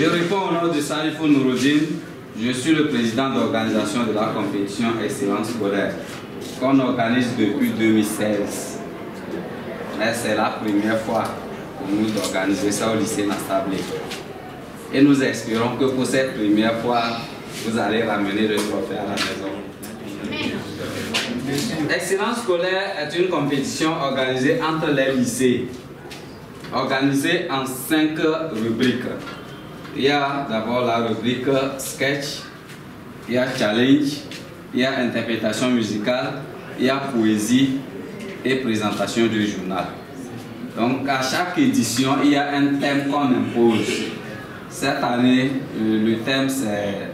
Je réponds au nom de Salifou Nouroudine. Je suis le président d'organisation de la compétition Excellence Scolaire qu'on organise depuis 2016. Mais c'est la première fois pour nous d'organiser ça au lycée Nastablé. Et nous espérons que pour cette première fois, vous allez ramener le trophée à la maison. Excellence scolaire est une compétition organisée entre les lycées, organisée en 5 rubriques. Il y a d'abord la rubrique sketch, il y a challenge, il y a interprétation musicale, il y a poésie et présentation du journal. Donc à chaque édition, il y a un thème qu'on impose. Cette année, le thème c'est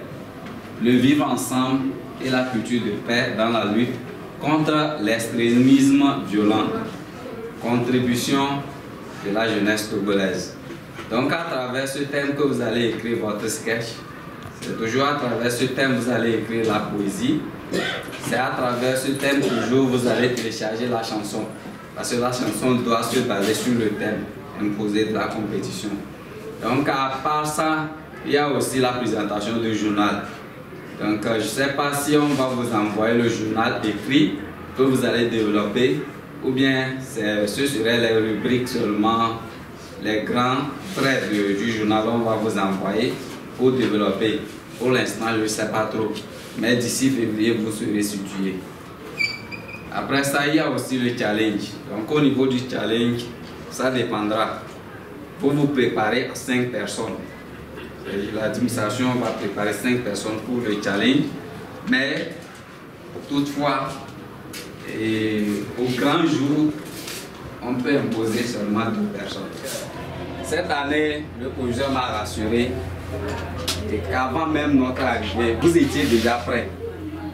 le vivre ensemble et la culture de paix dans la lutte contre l'extrémisme violent. Contribution de la jeunesse togolaise. Donc à travers ce thème que vous allez écrire votre sketch, c'est toujours à travers ce thème que vous allez écrire la poésie, c'est à travers ce thème toujours vous allez télécharger la chanson, parce que la chanson doit se baser sur le thème imposé de la compétition. Donc à part ça, il y a aussi la présentation du journal. Donc je ne sais pas si on va vous envoyer le journal écrit que vous allez développer, ou bien ce seraient les rubriques seulement, les grands traits du journal on va vous envoyer pour développer. Pour l'instant, je ne sais pas trop, mais d'ici février, vous serez situé. Après ça, il y a aussi le challenge. Donc au niveau du challenge, ça dépendra. Pour vous préparer à 5 personnes. L'administration va préparer 5 personnes pour le challenge, mais toutefois, au grand jour, on peut imposer seulement 2 personnes. Cette année, le proviseur m'a rassuré qu'avant même notre arrivée, vous étiez déjà prêts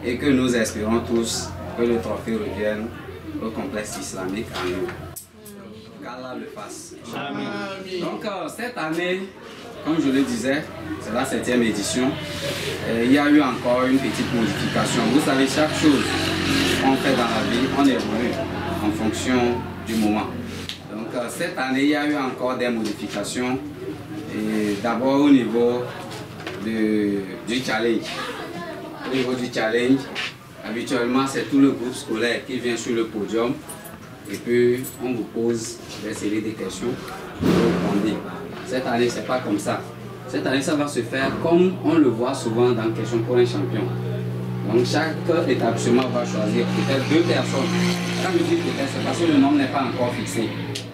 et que nous espérons tous que le trophée revienne au complexe islamique en nous. Qu'Allah le fasse. Amen. Donc cette année, comme je le disais, c'est la 7e édition. Il y a eu encore une petite modification. Vous savez, chaque chose qu'on fait dans la vie, on évolue en fonction du moment. Donc cette année, il y a eu encore des modifications. D'abord au niveau du challenge. Au niveau du challenge, habituellement, c'est tout le groupe scolaire qui vient sur le podium. Et puis, on vous pose des séries de questions pour répondre. Cette année, ce n'est pas comme ça. Cette année, ça va se faire comme on le voit souvent dans Question pour un champion. Donc, chaque établissement va choisir peut-être 2 personnes. Quand je dis peut-être, c'est parce que le nombre n'est pas encore fixé.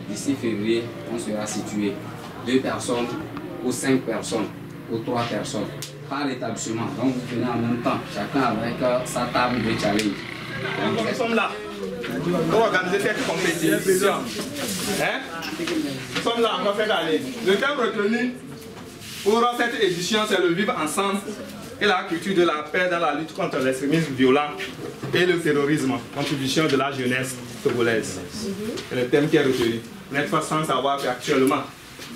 D'ici février, on sera situé 2 personnes ou 5 personnes ou 3 personnes par établissement. Donc, vous venez en même temps, chacun avec sa table de challenge. Donc, nous sommes là pour organiser cette compétition. Hein? Nous sommes là encore cette année. Le thème retenu pour cette édition, c'est le vivre ensemble et la culture de la paix dans la lutte contre l'extrémisme violent et le terrorisme, contribution de la jeunesse togolaise. C'est le thème qui est retenu. Vous n'êtes pas sans savoir qu'actuellement,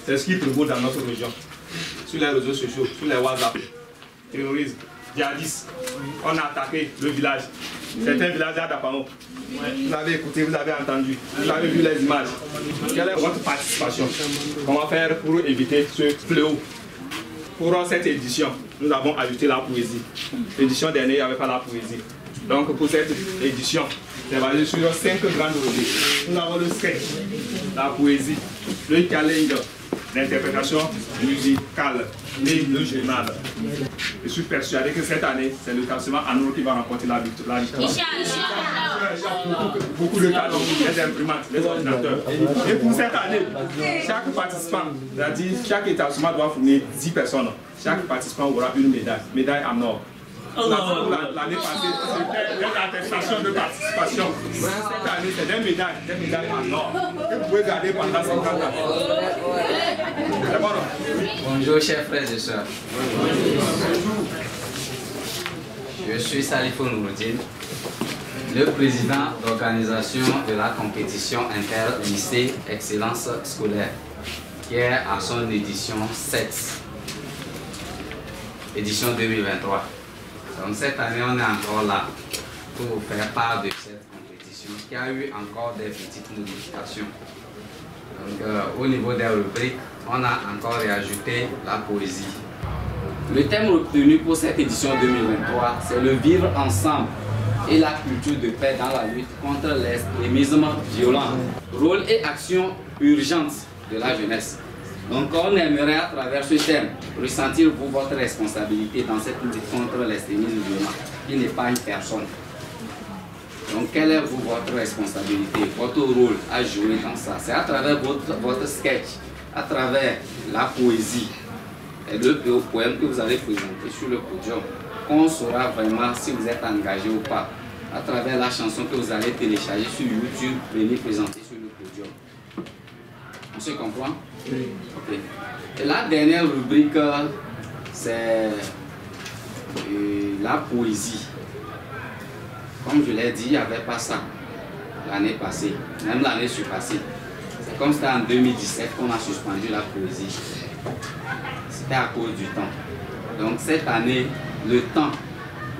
c'est ce qui prévaut dans notre région. Sur les réseaux sociaux, sur les WhatsApp, terrorisme, djihadistes. On a attaqué le village. Certains villages d'Apao. Vous avez écouté, vous avez entendu, vous avez vu les images. Quelle est votre participation? Comment faire pour éviter ce fléau? Pour cette édition, nous avons ajouté la poésie. L'édition dernière, il n'y avait pas la poésie. Donc pour cette édition, c'est basé sur 5 grandes rubriques. Nous avons le sketch, la poésie, le challenge, l'interprétation musicale et le journal. Je suis persuadé que cette année, c'est le classement Anour qui va remporter la victoire. Beaucoup de talents, les imprimantes, les ordinateurs. Et pour cette année, chaque participant, c'est-à-dire chaque établissement doit fournir 10 personnes. Chaque participant aura une médaille, médaille en or. L'année passée, c'était une attestation de participation. Cette année, c'est des médailles en or. Que vous pouvez garder pendant 50 ans. C'est bon, non? Bonjour chers frères et sœurs. Je suis Salifou Nouroudine, le président d'organisation de la compétition inter-lycée Excellence Scolaire, qui est à son édition 7, édition 2023. Donc cette année, on est encore là pour vous faire part de cette compétition. compétition qui a eu encore des petites modifications. Donc, au niveau des rubriques, on a encore réajouté la poésie. Le thème retenu pour cette édition 2023, c'est le vivre ensemble et la culture de paix dans la lutte contre l'extrémisme violent. Rôle et action urgente de la jeunesse. Donc on aimerait à travers ce thème ressentir vous votre responsabilité dans cette lutte contre l'extrémisme violent qui n'est pas une personne. Donc quelle est votre responsabilité, votre rôle à jouer dans ça? C'est à travers votre sketch, à travers la poésie et le poème que vous allez présenter sur le podium qu'on saura vraiment si vous êtes engagé ou pas. À travers la chanson que vous allez télécharger sur YouTube, venir présenter sur le podium. On se comprend? Oui. Okay. Et la dernière rubrique, c'est la poésie. Comme je l'ai dit, il n'y avait pas ça l'année passée, même l'année surpassée. C'est comme c'était en 2017 qu'on a suspendu la poésie. C'était à cause du temps. Donc cette année, le temps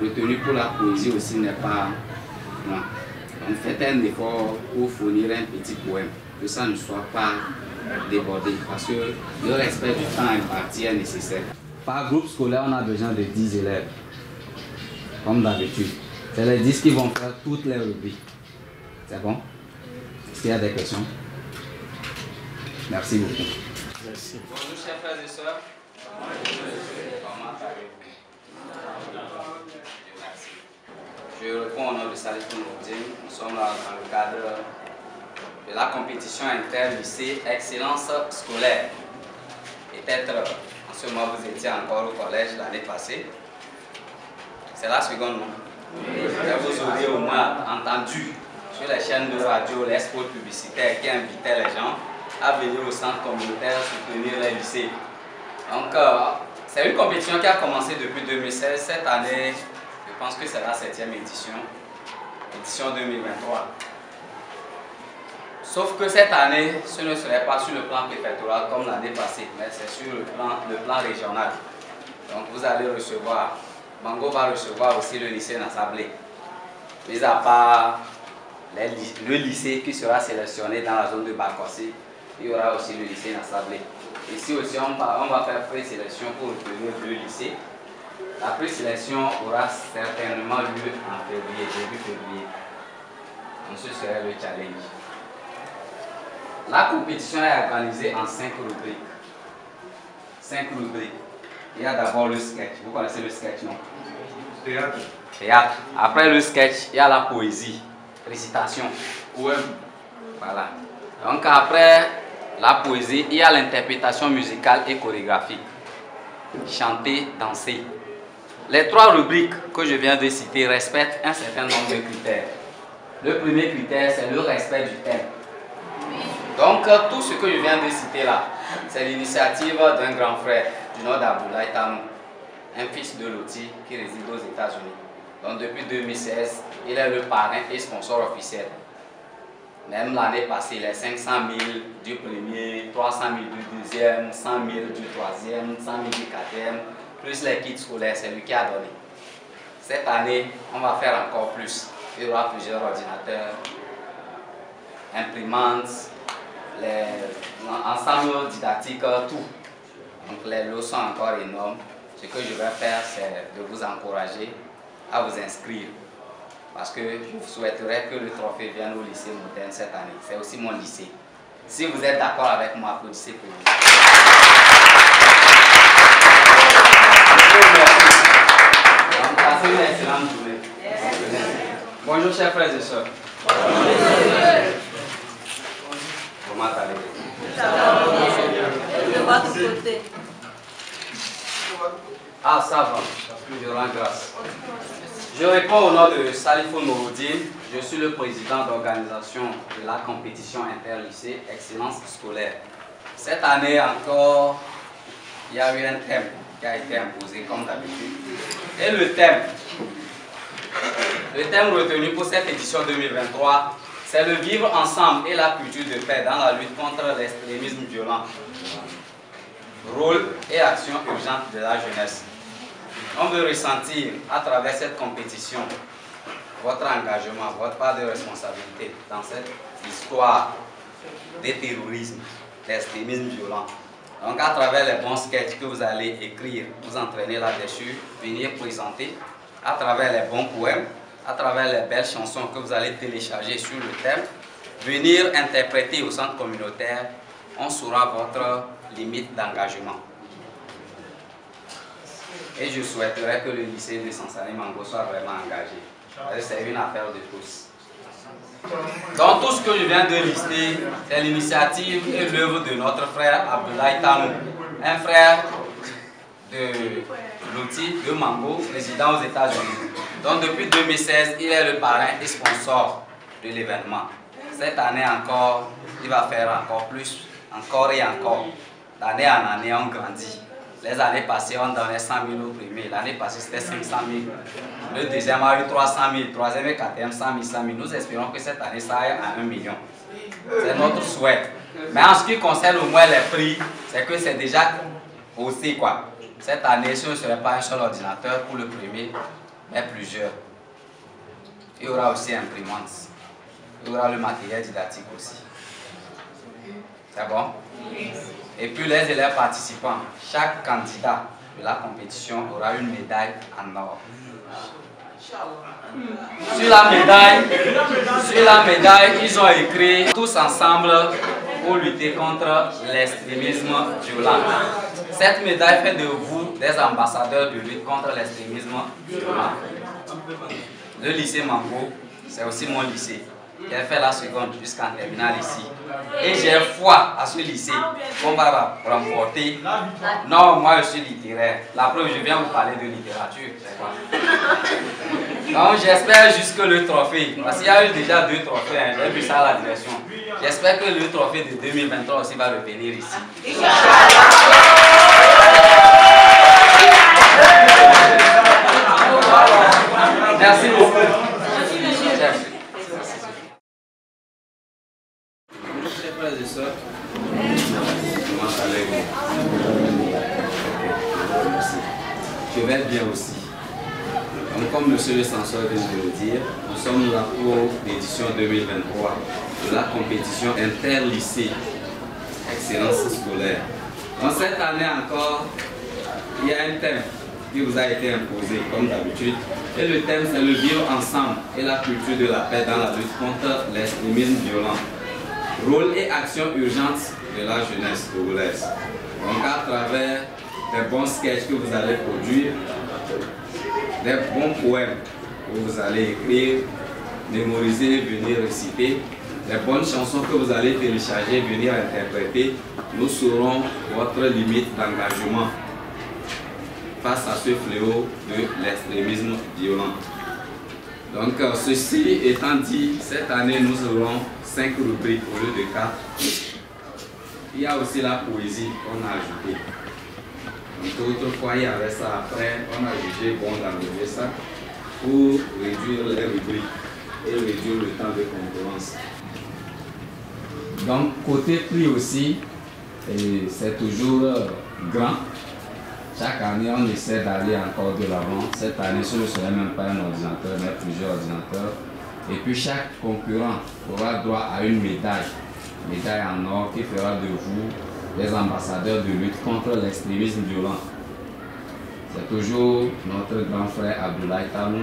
retenu pour la poésie aussi n'est pas loin. Donc faites un effort pour fournir un petit poème, que ça ne soit pas débordé, parce que le respect du temps imparti est nécessaire. Par groupe scolaire, on a besoin de 10 élèves, comme d'habitude. C'est les 10 qui vont faire toutes les rubriques. C'est bon? Est-ce qu'il y a des questions? Merci beaucoup. Merci. Bonjour chers frères et sœurs. Comment allez-vous? Je réponds au nom de Salif Nouroudine. Nous sommes là dans le cadre de la compétition inter-lycée Excellence scolaire. Peut-être en ce moment vous étiez encore au collège l'année passée. C'est la seconde, non? Vous auriez au moins entendu sur les chaînes de radio les spots publicitaires qui invitaient les gens à venir au centre communautaire soutenir les lycées. Donc, c'est une compétition qui a commencé depuis 2016. Cette année, je pense que c'est la 7e édition, édition 2023. Sauf que cette année, ce ne serait pas sur le plan préfectoral comme l'année passée, mais c'est sur le plan régional. Donc, vous allez recevoir, Bango va recevoir aussi le lycée Nassablé. Mis à part le lycée qui sera sélectionné dans la zone de Bakossi, il y aura aussi le lycée Nassablé. Ici aussi, on va faire présélection pour retenir 2 lycées. La présélection aura certainement lieu en février, début février. Donc ce serait le challenge. La compétition est organisée en 5 rubriques. 5 rubriques. Il y a d'abord le sketch. Vous connaissez le sketch, non? Théâtre. Théâtre. Après le sketch, il y a la poésie. Récitation. Poème. Voilà. Donc après la poésie, il y a l'interprétation musicale et chorégraphique. Chanter, danser. Les 3 rubriques que je viens de citer respectent un certain nombre de critères. Le premier critère, c'est le respect du thème. Donc tout ce que je viens de citer là, c'est l'initiative d'un grand frère du nom d'Abdoulaye Tanou, un fils de Loti qui réside aux États-Unis. Donc depuis 2016, il est le parrain et sponsor officiel. Même l'année passée, les 500 000 du premier, 300 000 du deuxième, 100 000 du troisième, 100 000 du quatrième, plus les kits scolaires, c'est lui qui a donné. Cette année, on va faire encore plus. Il y aura plusieurs ordinateurs, imprimantes, l'ensemble didactique, tout. Donc les lots sont encore énormes. Ce que je vais faire, c'est de vous encourager à vous inscrire. Parce que je souhaiterais que le trophée vienne au lycée moderne cette année. C'est aussi mon lycée. Si vous êtes d'accord avec moi, applaudissez pour vous. Donc, passez une excellente journée. Bonjour chers frères et sœurs. Comment allez-vous? De votre côté. Ah, ça va. Je rends grâce. Je réponds au nom de Salifou Nouroudine. Je suis le président d'organisation de la compétition interlycée Excellence scolaire. Cette année encore, il y a eu un thème qui a été imposé comme d'habitude. Et le thème retenu pour cette édition 2023, c'est le vivre ensemble et la culture de paix dans la lutte contre l'extrémisme violent. Rôle et action urgente de la jeunesse. On veut ressentir à travers cette compétition votre engagement, votre part de responsabilité dans cette histoire de terrorisme, d'extrémisme violent. Donc à travers les bons sketchs que vous allez écrire, vous entraîner là-dessus, venir présenter, à travers les bons poèmes, à travers les belles chansons que vous allez télécharger sur le thème, venir interpréter au centre communautaire, on saura votre limite d'engagement. Et je souhaiterais que le lycée de Sansani Mango soit vraiment engagé. C'est une affaire de tous. Donc tout ce que je viens de lister, c'est l'initiative et l'œuvre de notre frère Abdoulaye Tanou, un frère de l'outil de Mango, résident aux États-Unis. Donc depuis 2016, il est le parrain et sponsor de l'événement. Cette année encore, il va faire encore plus, encore et encore. D'année en année, on grandit. Les années passées, on donnait 100 000 au premier. L'année passée, c'était 500 000. Le deuxième a eu 300 000. Troisième et quatrième, 100 000, 100 000. Nous espérons que cette année, ça aille à 1 million. C'est notre souhait. Mais en ce qui concerne au moins les prix, c'est que c'est déjà haussé, quoi. Cette année, ce ne serait pas un seul ordinateur pour le premier, mais plusieurs. Il y aura aussi imprimante. Il y aura le matériel didactique aussi. C'est bon? Et puis les élèves participants, chaque candidat de la compétition aura une médaille en or. Sur la médaille, ils ont écrit tous ensemble pour lutter contre l'extrémisme violent. Cette médaille fait de vous des ambassadeurs de lutte contre l'extrémisme violent. Le lycée Mango, c'est aussi mon lycée. J'ai fait la seconde jusqu'en terminale ici. Et j'ai foi à ce lycée qu'on va remporter. Non, moi je suis littéraire. La preuve, je viens vous parler de littérature. Donc j'espère juste que le trophée, parce qu'il y a eu déjà 2 trophées, hein, j'ai vu ça à la direction. J'espère que le trophée de 2023 aussi va revenir ici. Merci beaucoup. Frères et sœurs, comment allez-vous? Je vais bien aussi. Donc, comme monsieur le censeur vient de le dire, nous sommes là pour l'édition 2023 de la compétition interlycée Excellence scolaire. Donc cette année encore, il y a un thème qui vous a été imposé comme d'habitude. Et le thème c'est le vivre ensemble et la culture de la paix dans la lutte contre l'extrémisme violent. Rôle et action urgente de la jeunesse togolaise. Donc à travers des bons sketchs que vous allez produire, des bons poèmes que vous allez écrire, mémoriser, venir réciter, des bonnes chansons que vous allez télécharger, venir interpréter, nous saurons votre limite d'engagement face à ce fléau de l'extrémisme violent. Donc ceci étant dit, cette année nous aurons 5 rubriques au lieu de 4. Il y a aussi la poésie qu'on a ajoutée. Donc autrefois il y avait ça, après on a jugé bon d'enlever ça pour réduire les rubriques et réduire le temps de concurrence. Donc côté prix aussi, c'est toujours grand. Chaque année on essaie d'aller encore de l'avant. Cette année ce ne serait même pas un ordinateur mais plusieurs ordinateurs. Et puis chaque concurrent aura droit à une médaille en or qui fera de vous les ambassadeurs de lutte contre l'extrémisme violent. C'est toujours notre grand frère Abdoulaye Tanou,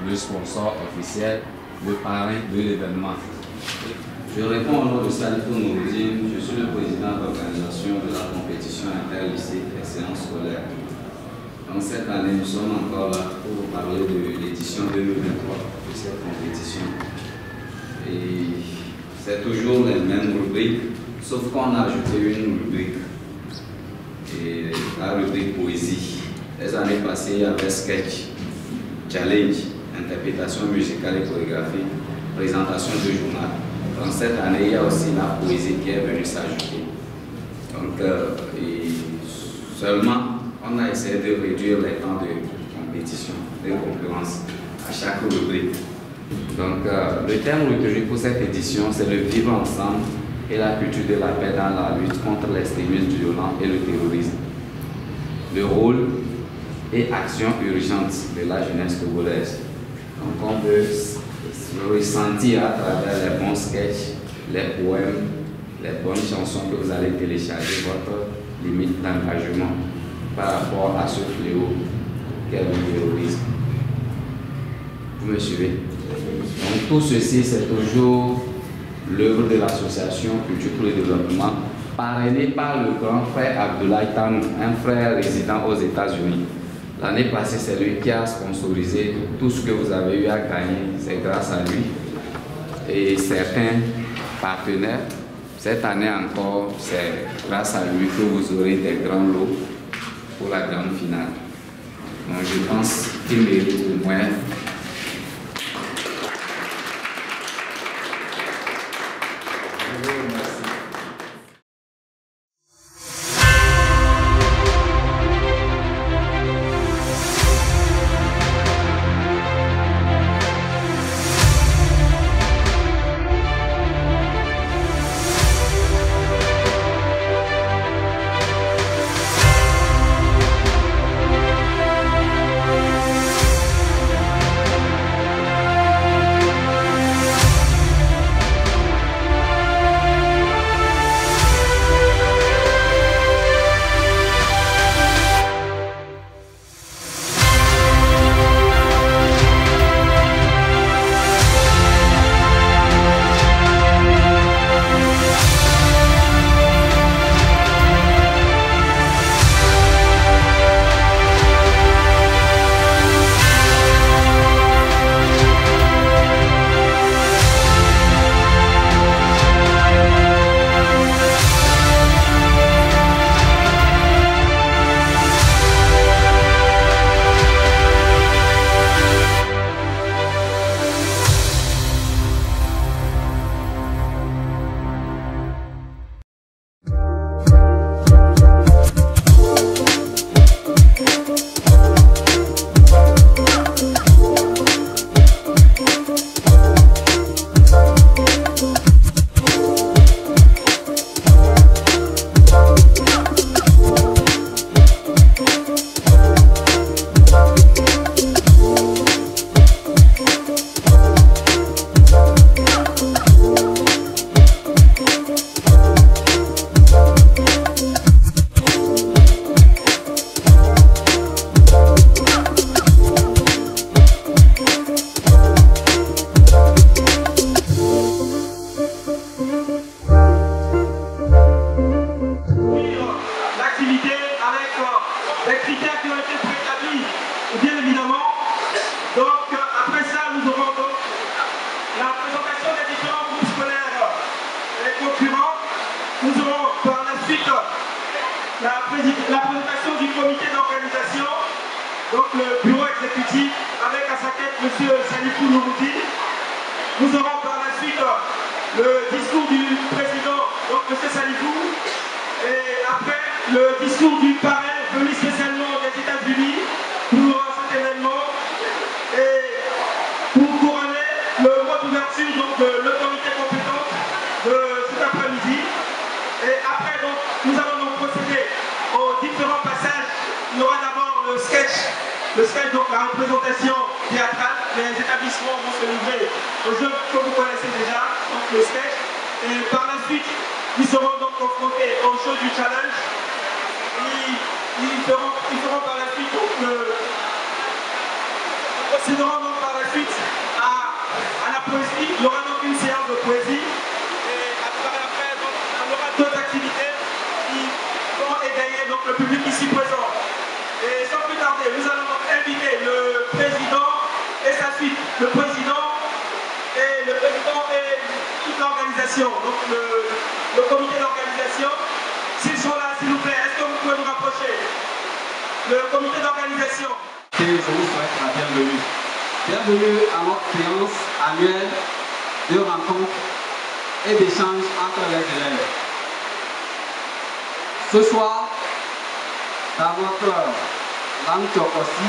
le sponsor officiel, le parrain de l'événement. Je réponds au nom de Salifou Nouroudine, je suis le président d'organisation de la compétition interlycée Excellence scolaire. Donc cette année, nous sommes encore là pour vous parler de l'édition 2023 de cette compétition. Et c'est toujours les mêmes rubriques, sauf qu'on a ajouté une rubrique, et la rubrique poésie. Les années passées, il y avait sketch, challenge, interprétation musicale et chorégraphique, présentation de journal. Donc cette année, il y a aussi la poésie qui est venue s'ajouter. Donc, seulement, on a essayé de réduire les temps de compétition, de concurrence à chaque rubrique. Donc, le thème retenu pour cette édition, c'est le vivre ensemble et la culture de la paix dans la lutte contre l'extrémisme violent et le terrorisme. Le rôle et action urgente de la jeunesse togolaise. Donc on peut ressentir à travers les bons sketchs, les poèmes, les bonnes chansons que vous allez télécharger votre limite d'engagement par rapport à ce fléau qu'est le terrorisme. Vous me suivez? Donc tout ceci, c'est toujours l'œuvre de l'association Culture pour le Développement, parrainé par le grand frère Abdoulaye Tanou, un frère résident aux États-Unis. L'année passée, c'est lui qui a sponsorisé tout ce que vous avez eu à gagner, c'est grâce à lui. Et certains partenaires, cette année encore, c'est grâce à lui que vous aurez des grands lots pour la grande finale. Donc je pense qu'il mérite au moins. La présentation du comité d'organisation, donc le bureau exécutif, avec à sa tête M. Salifou Nouroudi. Nous aurons par la suite le discours du président, donc M. Salifou, et après le discours du parrain venu spécialement des États-Unis pour cet événement, et pour couronner le mot d'ouverture donc de l'autorité compétente de cet après-midi. Et après, donc, nous allons donc procéder aux différents passages. Il y aura d'abord le sketch, donc la représentation théâtrale. Les établissements vont se livrer aux jeux que vous connaissez déjà, donc le sketch. Et par la suite, ils seront donc confrontés au show du challenge. Ils feront par la suite donc procéderont donc par la suite à la poésie. Il y aura donc une séance de poésie. D'autres activités qui vont égayer donc le public ici présent. Et sans plus tarder, nous allons donc inviter le président et sa suite, le président et toute l'organisation, donc le comité d'organisation. S'ils sont là, s'il vous plaît, est-ce que vous pouvez nous rapprocher? Le comité d'organisation. Je vous souhaite la bienvenue. Bienvenue à notre séance annuelle de rencontres et d'échanges entre les élèves. Ce soir, dans notre langue Tchokosi,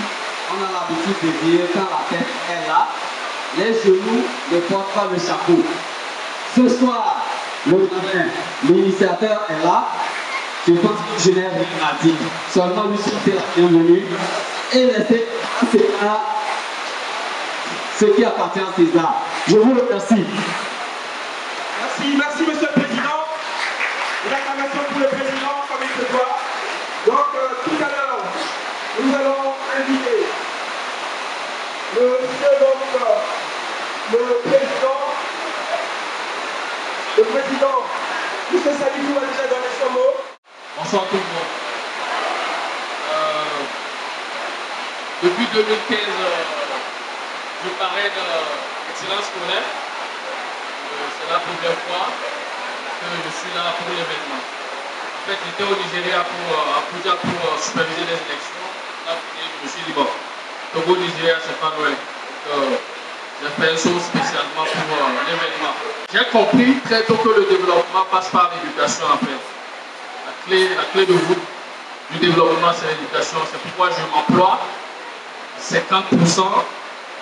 on a l'habitude de dire quand la tête est là, les genoux ne portent pas le chapeau. Ce soir, l'initiateur est là. Je pense que je n'ai rien à dire. Seulement lui souhaiter la bienvenue et laisser ce qui appartient à César. Je vous remercie. Merci Monsieur le Président. Une acclamation pour le Président comme il se doit. Donc tout à l'heure, nous allons inviter le Président, M. Salibou a déjà donné son mot. Bonsoir tout le monde. Depuis 2015, je parraine Excellence scolaire. C'est la première fois que je suis là pour l'événement. En fait, j'étais au Nigeria à Abuja pour superviser les élections. Là, je me suis dit, bon, Togo, Nigeria, c'est pas loin. J'ai fait une chose spécialement pour l'événement. J'ai compris très tôt que le développement passe par l'éducation en fait. La clé de voûte du développement, c'est l'éducation. C'est pourquoi je m'emploie 50%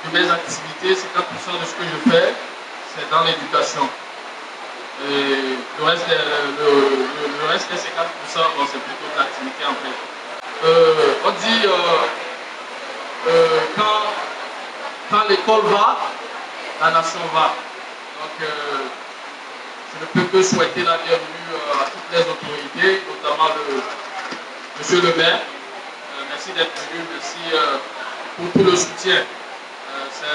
de mes activités, 50% de ce que je fais, c'est dans l'éducation. Et le reste des 50%, bon, c'est plutôt de l'activité en fait. On dit quand l'école va, la nation va. Donc je ne peux que souhaiter la bienvenue à toutes les autorités, notamment monsieur le maire. Merci d'être venu, merci pour tout le soutien. C'est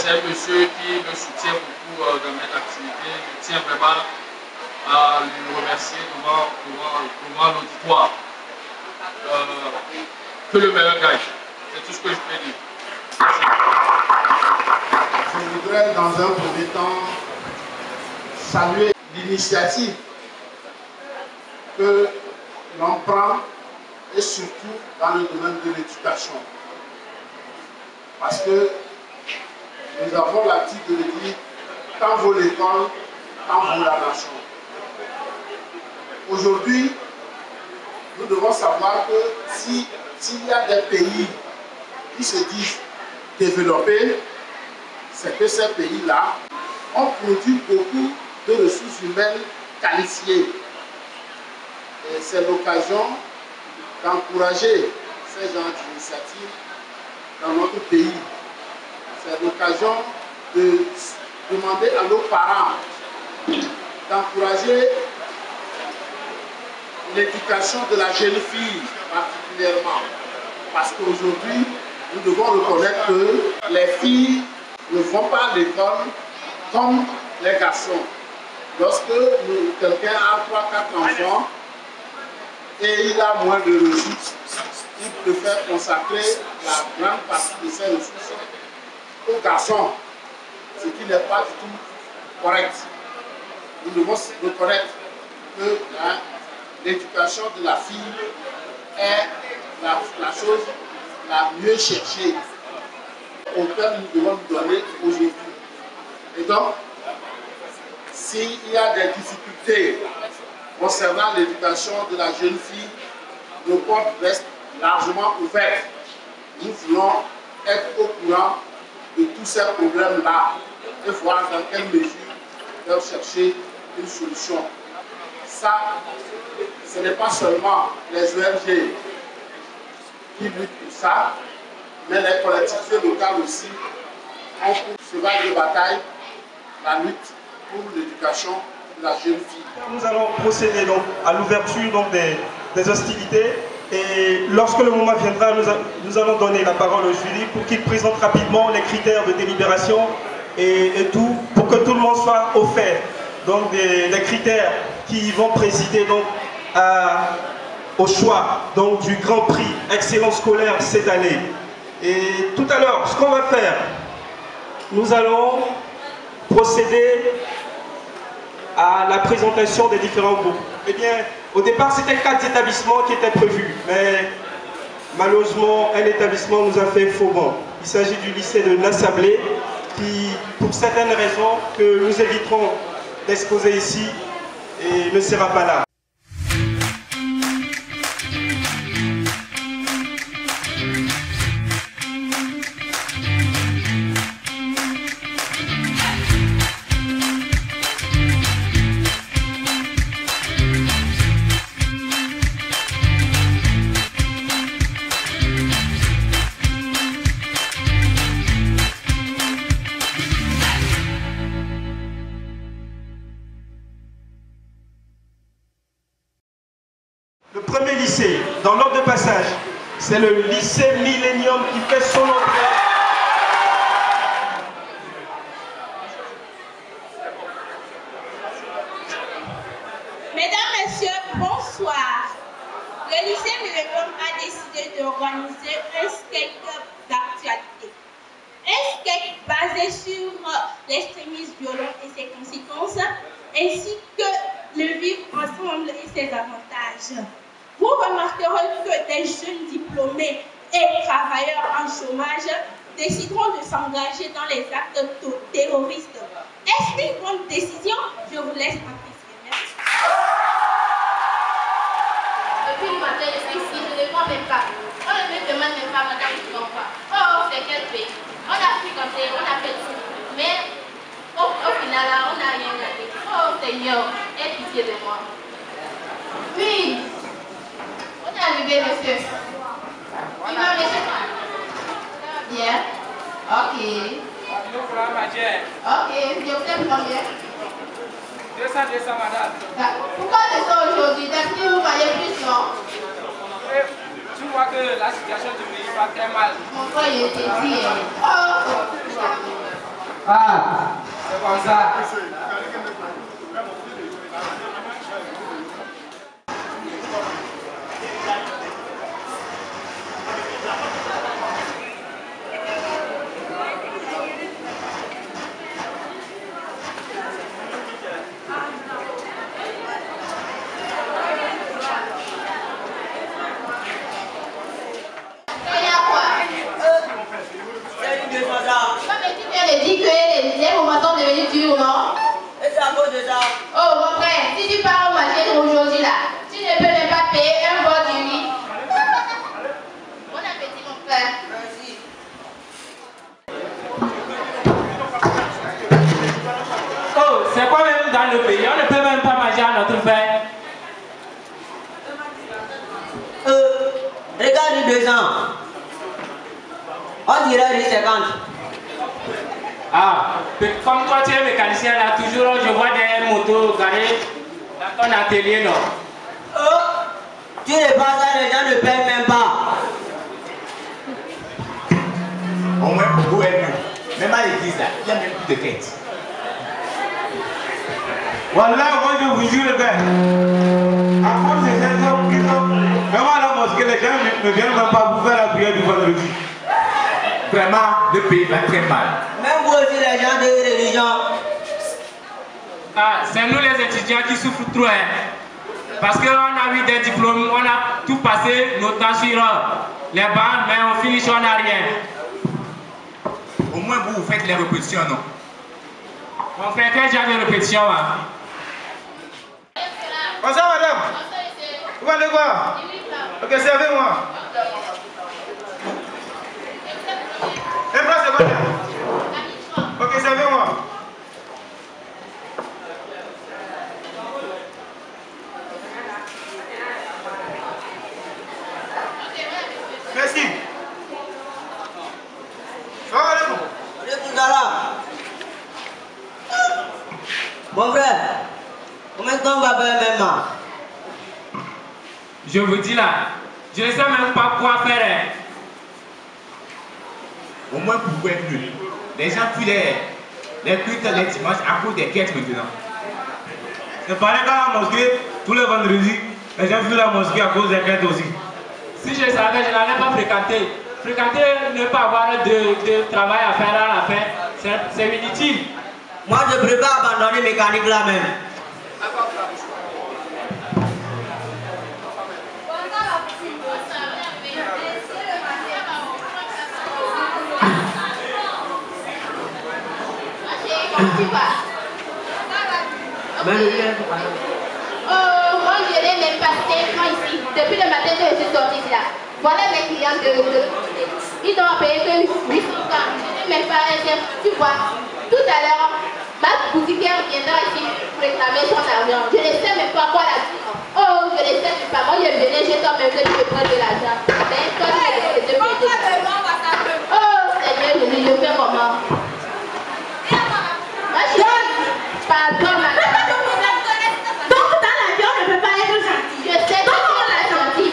un monsieur qui me soutient beaucoup dans mes activités. Je tiens vraiment à lui remercier devant l'auditoire. Que le meilleur gagne. C'est tout ce que je peux dire. Je voudrais dans un premier temps saluer l'initiative que l'on prend et surtout dans le domaine de l'éducation. Parce que nous avons l'habitude de le dire, tant vaut l'école, tant vaut la nation. Aujourd'hui, nous devons savoir que s'il y a des pays qui se disent développés, c'est que ces pays-là ont produit beaucoup de ressources humaines qualifiées. Et c'est l'occasion d'encourager ces genres d'initiatives dans notre pays. C'est l'occasion de demander à nos parents d'encourager l'éducation de la jeune fille particulièrement. Parce qu'aujourd'hui, nous devons reconnaître que les filles ne vont pas à l'école comme les garçons. Lorsque quelqu'un a 3-4 enfants et il a moins de ressources, il préfère consacrer la grande partie de ses ressources aux garçons, ce qui n'est pas du tout correct. Nous devons reconnaître que l'éducation de la fille est la chose la mieux cherchée auquel nous devons nous donner aujourd'hui. Et donc, s'il y a des difficultés concernant l'éducation de la jeune fille, nos portes restent largement ouvertes. Nous voulons être au courant de tous ces problèmes-là et voir dans quelle mesure ils peuvent chercher une solution. Ça, ce n'est pas seulement les ONG qui luttent pour ça, mais les collectivités locales aussi ont pour cheval de bataille la lutte pour l'éducation de la jeune fille. Nous allons procéder donc à l'ouverture des hostilités et lorsque le moment viendra, nous allons donner la parole au jury pour qu'il présente rapidement les critères de délibération et tout, pour que tout le monde soit au fait donc des critères qui vont présider donc au choix donc du Grand Prix Excellence scolaire cette année. Et tout à l'heure, ce qu'on va faire, nous allons procéder à la présentation des différents groupes. Eh bien, au départ, c'était 4 établissements qui étaient prévus, mais malheureusement, un établissement nous a fait faux bond. Il s'agit du lycée de Nassablé, qui, pour certaines raisons que nous éviterons d'exposer ici, et ne sera pas là. premier lycée, dans l'ordre de passage, c'est le lycée Millennium qui fait son entrée. Mesdames, Messieurs, bonsoir. Le lycée Millennium a décidé d'organiser un skate d'actualité. Un skate basé sur l'extrémisme violent et ses conséquences, ainsi que le vivre ensemble et ses avantages. Vous remarquerez que des jeunes diplômés et travailleurs en chômage décideront de s'engager dans les actes terroristes. Est-ce une bonne décision? Je vous laisse apprécier. Merci. Depuis le matin, je suis ici, je ne vois même pas. On ne me demande même pas, madame, je ne vois pas. Oh, c'est quel pays? On a fricoté, on a fait tout. Mais au final, là, on n'a rien gagné. Oh, Seigneur, aie pitié de moi. Oui, on est arrivé, monsieur. Il va me laisser quoi? Bien. Ok. Ok, je vous aime combien? 200, madame. Pourquoi 200 aujourd'hui? D'habitude, vous voyez plus, non? Tu vois que la situation du pays va très mal. Mon frère, il était dit. Oh! Ah, c'est comme ça. Dit que les formations sont devenues dures, non? Et c'est à cause de ça. Oh, mon frère, si tu pars au marché aujourd'hui là, tu ne peux même pas payer un bol du riz. Bon appétit, mon frère. Merci. Oh, c'est quoi même dans le pays? On ne peut même pas manger à notre faim. Regarde les 2 ans. On dirait les 50. Ah, comme toi tu es mécanicien là, toujours je vois des motos garées dans ton atelier, non? Oh, tu ne pas ça, les gens ne payent même pas. Au moins pour vous, même à l'église là, il n'y a même plus de quête. Voilà, moi je vous jure, à cause de ces hommes qui sont vraiment à la mosquée, les gens ne viennent même pas pour faire la prière du vendredi. Vraiment, le pays va très mal. Même vous aussi, les gens de religion. Ah, c'est nous les étudiants qui souffrent trop, hein. Parce qu'on a eu des diplômes, on a tout passé, nos temps sur les bancs, mais on finit, on n'a rien. Au moins vous, vous faites les répétitions, non? On fait quel genre de répétition, hein? Bonsoir, madame. Vous allez quoi? Ok, servez-moi. Un plat, c'est combien? Ok, servez-moi. Merci. Salam alaikum. Alaikum salam. Mon frère, combien de temps on va faire maintenant? Je vous dis là, je ne sais même pas quoi faire. Hein. Au moins pour vous être nul. Les gens fuient les cultes les dimanches à cause des quêtes maintenant. C'est pareil qu'à la mosquée, tous les vendredis, les gens fuient la mosquée à cause des quêtes aussi. Si je savais, je n'allais pas fréquenter. Fréquenter, ne pas avoir de travail à faire à la fin, c'est inutile. Moi, je préfère abandonner mécanique là même. Oh, moi je n'ai même pas 5 ans ici. Depuis le matin que je suis sortie là. Voilà mes clients de ils ont payé que 8 francs. Je n'ai même pas un chef. Tu vois, tout à l'heure, ma boutiquière viendra ici pour réclamer son argent. Je ne sais même pas quoi la dire. Oh, je ne sais même pas. Moi je venais, j'ai quand même que tu me prends de l'argent. Mais toi, tu me donnes de l'argent. Oh, Seigneur, je fais comment? Ma chérie, pardon, madame. Donc, dans l'avion, on ne peut pas être gentil. Je sais que tu es gentil.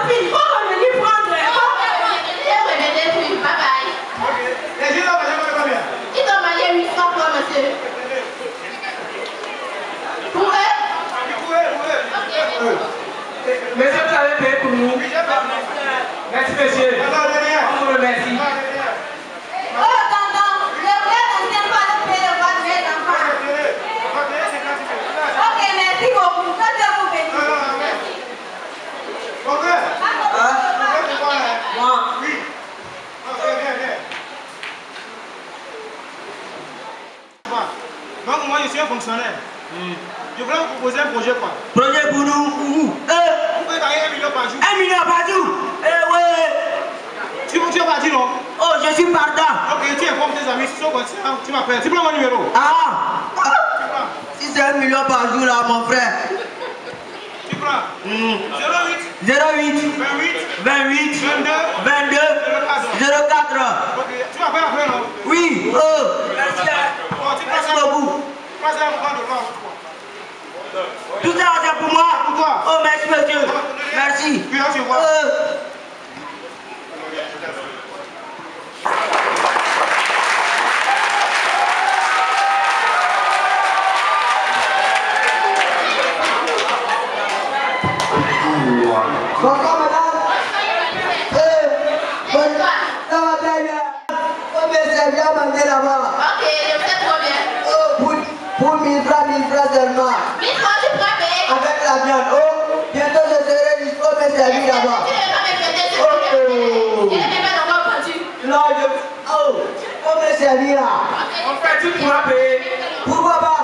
fille, faut revenir prendre. Bye bye. Les gens là, combien? Ils ont marié 800 fois, monsieur. Pour eux? Monsieur, vous avez payé pour nous? Merci, monsieur. On vous remercie. Oh, tonton, le vrai ne tient pas de payer le droit de mes enfants. Ok, merci beaucoup. Ça, je vous bénis. Moi. Oui. Donc, moi, je suis un fonctionnaire. Je voulais vous proposer un projet, quoi. Projet pour nous, où? Vous pouvez gagner 1 million par jour. 1 million par jour? Eh ouais. Tu es parti, non? Oh, je suis partant. Ok, tu informes tes amis, si tu m'appelles. Tu prends mon numéro. Ah! Si c'est 1 million par jour, là, mon frère. Tu prends 08 28 22 04. Ok, tu m'appelles après, non? Oui. Oh, merci. Merci beaucoup. Tout ça, c'est pour moi. Pour toi. Oh, merci, monsieur. Merci. Puis là, tu vois. Bonsoir, madame. Ça va très bien. Oh, mais c'est bien manger là-bas. Ok, je sais trop bien. Oh, pour 1000 francs seulement. 1000 francs, tu pourras payer. Avec la viande. Oh, bientôt je serai dispo, mais c'est bien là-bas. Tu ne veux pas me prêter, s'il te plaît. Je ne vais pas encore pendu. Non, oh, faut me servir là. En fait, tu pourras payer. Pourquoi pas?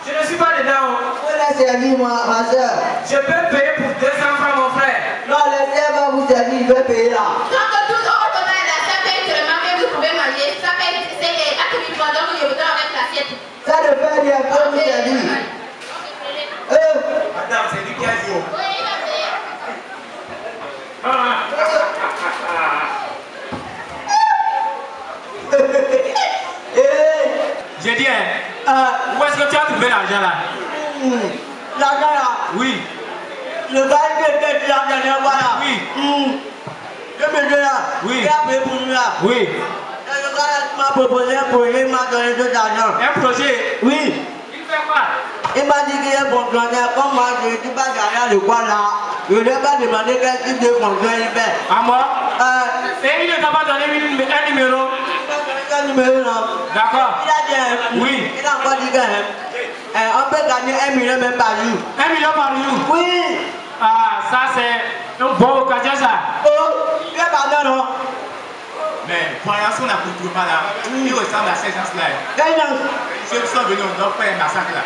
Je ne suis pas dedans. Faut la servir, moi, ma soeur. Je peux payer pour 200 francs, mon frère. Non, laissez va vous servir, il veut payer là. Tant que tout au total là, ça paye seulement que vous pouvez manger. Ça paye, c'est que à tout le monde, donc je vous donne avec l'assiette. Ça ne fait rien, faut vous servir. Madame, c'est du casio. Oui, il va payer. J'ai dit, où est-ce que tu as trouvé l'argent là? L'argent là? Oui. Le gars qui était la dernière fois là? Oui. Le monsieur là? Oui. Il a payé pour nous là? Oui. Et le gars là qui m'a proposé un projet, il m'a donné tout l'argent. Un projet? Oui. Il fait quoi? Il m'a dit qu'il est fonctionnaire. Comme moi, je ne suis pas derrière le coin là. Je ne lui ai pas demandé quel type de fonction il fait. À moi? Et il ne t'a pas donné un numéro? Un numéro non. D'accord. Il a dit, oui. Il a encore dit qu'on peut gagner 1 million même par jour. 1 million par jour? Oui. Ah, ça c'est un bon occasion ça. Oh, il est pas bien non? Mais voyons son accoutrement là, il ressemble à ces gens-là. Quelle gens? Ceux qui sont venus, on doit faire un massacre là.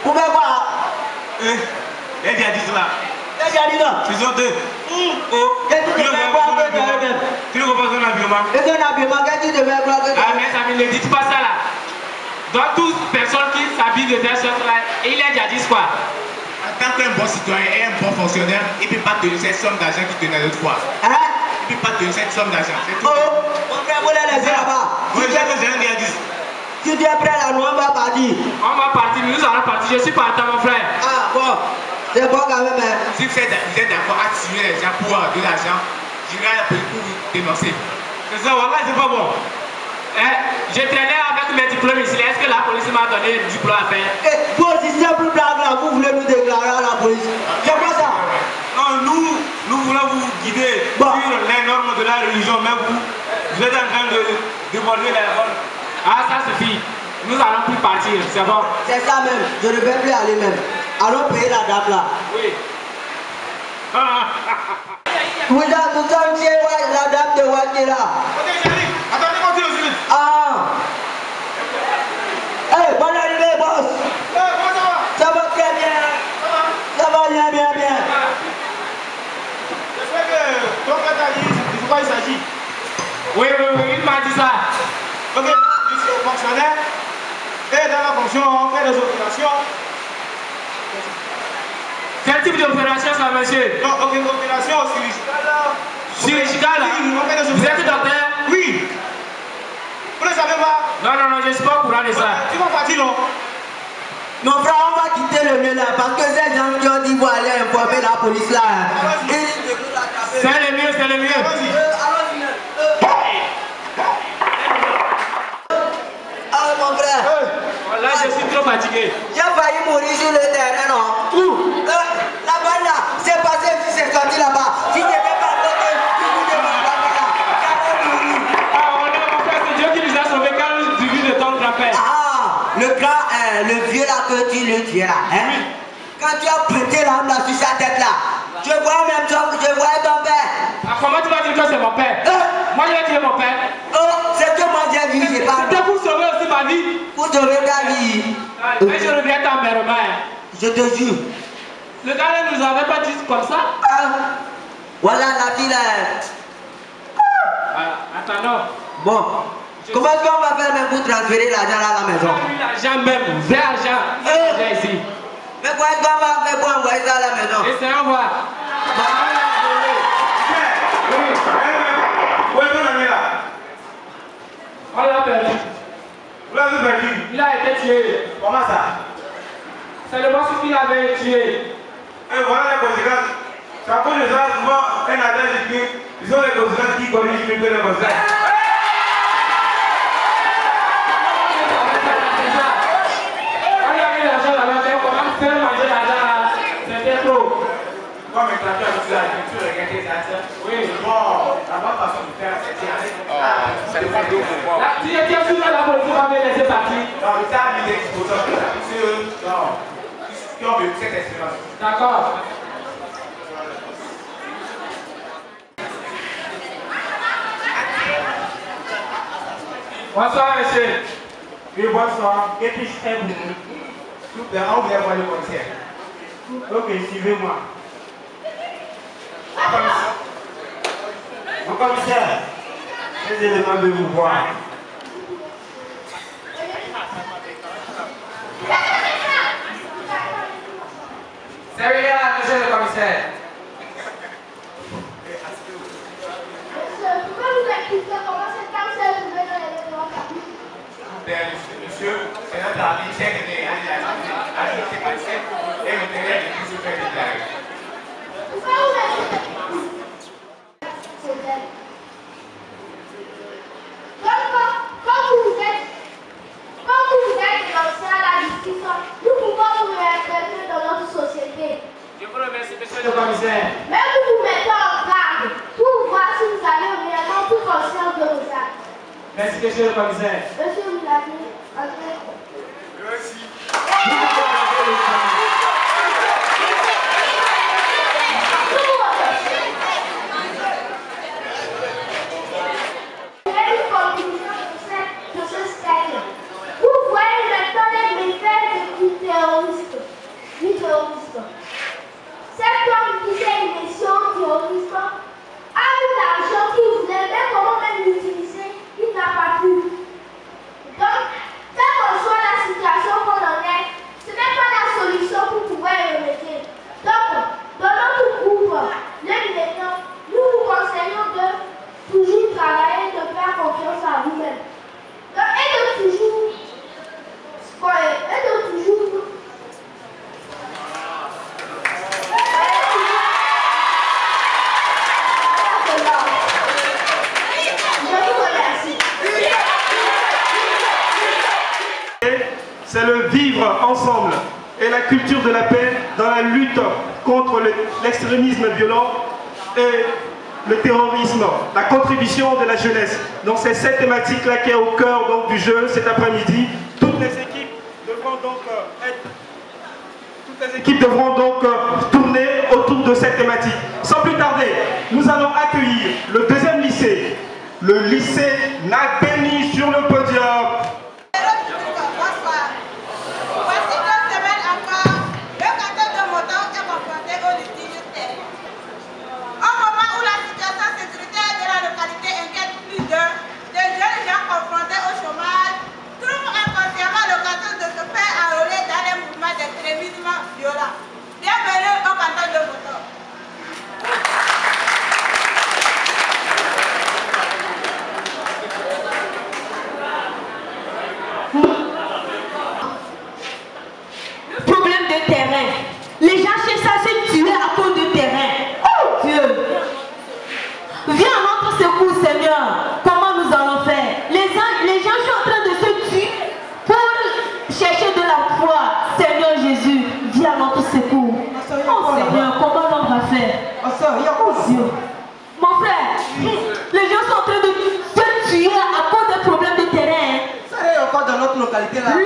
Vous faites quoi? Les djihadistes là. Les djihadistes là? Ils sont deux. Qu'est-ce que tu devais voir avec eux? Tu ne comprends pas son habillement? Qu'est-ce que l'habillement? Qu'est-ce que tu devais voir avec eux? Ah mais ça ne le dites pas ça là. Donc toute personne qui s'habille de telle sorte là, il est djihadiste quoi. En tant qu'un bon citoyen et un bon fonctionnaire, il ne peut pas tenir cette somme d'argent qu'il tenait l'autre fois. Hein? Il ne peut pas tenir cette somme d'argent. C'est tout. Oh, mon frère, vous les laissez là-bas. Oui, j'ai un djihadiste. Si tu es prêt là, nous on va partir. On va partir, nous allons partir. Je suis partant mon frère. Ah bon, c'est bon quand même. Hein? Si vous êtes d'accord à tirer les gens pour de l'argent, j'irai à la police pour vous dénoncer. C'est ça, voilà, c'est pas bon. Je traînais avec mes diplômes ici. Est-ce que la police m'a donné le diplôme à faire? Vous aussi, c'est plus blague là, vous voulez nous déclarer à la police. C'est quoi ça? Non, nous voulons vous guider sur les normes de la religion, mais vous êtes en train de déborder les normes. Ah, ça suffit. Nous allons plus partir, c'est bon. C'est ça même, je ne vais plus aller même. Allons payer la dame là. Oui. Vous avez la dame de Waki là. Ok, j'arrive. Attendez, continue aussi. Ah. Hey, bonne arrivée, boss. Comment ça va? Ça va très bien. Ça va bien, bien, bien. J'espère que ton frère t'a dit de quoi il s'agit. Oui, il m'a dit ça. Ok, je suis fonctionnaire. Et dans la fonction, on fait des opérations. Quel type d'opération ça, monsieur? Non, ok, opération chirurgicale. Chirurgicale? Vous êtes docteur? Oui. Vous ne savez pas? Non, je ne suis pas au courant de ça. Tu vas partir, non? Mon frère, on va quitter le lieu là parce que ces gens qui ont dit qu'il faut aller informer la police là. Ils tu es là, hein? Quand tu as prêté l'âme là sur sa tête là, tu vois même toi, tu vois ton père. Ah, comment tu vas dire que c'est mon père? Moi je vais dire mon père. Oh, c'est que moi j'ai dit, j'ai pas. C'était pour sauver aussi ma vie. Pour sauver ta vie. Mais je regrette en mère. Je te jure. Le gars ne nous avait pas dit comme ça. Voilà la fille là. Attends. Bon. Comment est-ce qu'on va faire même pour transférer l'argent à la maison? L'argent même, vrai argent. Ici. Mais quoi est-ce qu'on va faire pour envoyer ça à la maison? Essayons voir. Où est ton ami là? On l'a perdu. Vous l'avez perdu? Il a été tué. Comment ça? C'est le boss qui l'avait tué. Et voilà les conséquences. Ça cause de ça, souvent, un adresse dit qu'ils ont les conséquences qui corrigent mieux que les conséquences. Oui, bon, la bonne façon de faire, c'est d'y aller. Ça dépend d'où on voit. Si tu es sûr la police va me laisser partir. Non, le temps mis l'exposant, c'est eux qui ont vécu cette expérience. D'accord. Bonsoir, monsieur. Oui, bonsoir. Et puis, je fais pour vous. S'il vous plaît, on vient voir le commissaire. Ok, suivez-moi. Mon commissaire, les éléments de vous voir. C'est bien, monsieur le commissaire. Pourquoi vous expliquez comment cette cancel vous met dans les éléments capites? Monsieur, c'est notre ami, c'est que les commissaires et le terrain de tout ce fait déclaré. Pourquoi vous expliquez? Quand vous êtes lancé à la justice, nous pouvons vous réintégrer dans notre société. Je vous remercie, monsieur le commissaire. Mais vous vous mettez en garde pour voir si vous avez réellement tout conscience de vos actes. Merci, monsieur le commissaire. Monsieur Moulani, entrez. Merci. Vous voyez maintenant les méfaits du terroriste. Cet homme qui fait une mission terroriste a eu l'argent qu'il voulait, mais comment même l'utiliser, il n'a pas pu. Donc, quelle que soit la situation qu'on en est, ce n'est pas la solution pour pouvoir y remédier. Donc, dans notre groupe, les milléniaux, nous vous conseillons de toujours travailler, de faire confiance à vous-même. Et de toujours c'est le vivre ensemble et la culture de la paix dans la lutte contre l'extrémisme violent et le terrorisme, la contribution de la jeunesse. Donc c'est cette thématique-là qui est au cœur donc, du jeu cet après-midi. Toutes les équipes devront donc tourner autour de cette thématique. Sans plus tarder, nous allons accueillir le deuxième lycée, le lycée Nabeni sur le podium. Bienvenue au canton de Moto. Problème de terrain. Les gens cherchent à se tuer à cause de terrain. Oh Dieu! Viens à notre secours, Seigneur. Comment nous allons faire? Les gens sont en train de se tuer pour chercher de la foi. Seigneur Jésus, viens à notre secours. Oh Seigneur, dans notre localité là. Dans le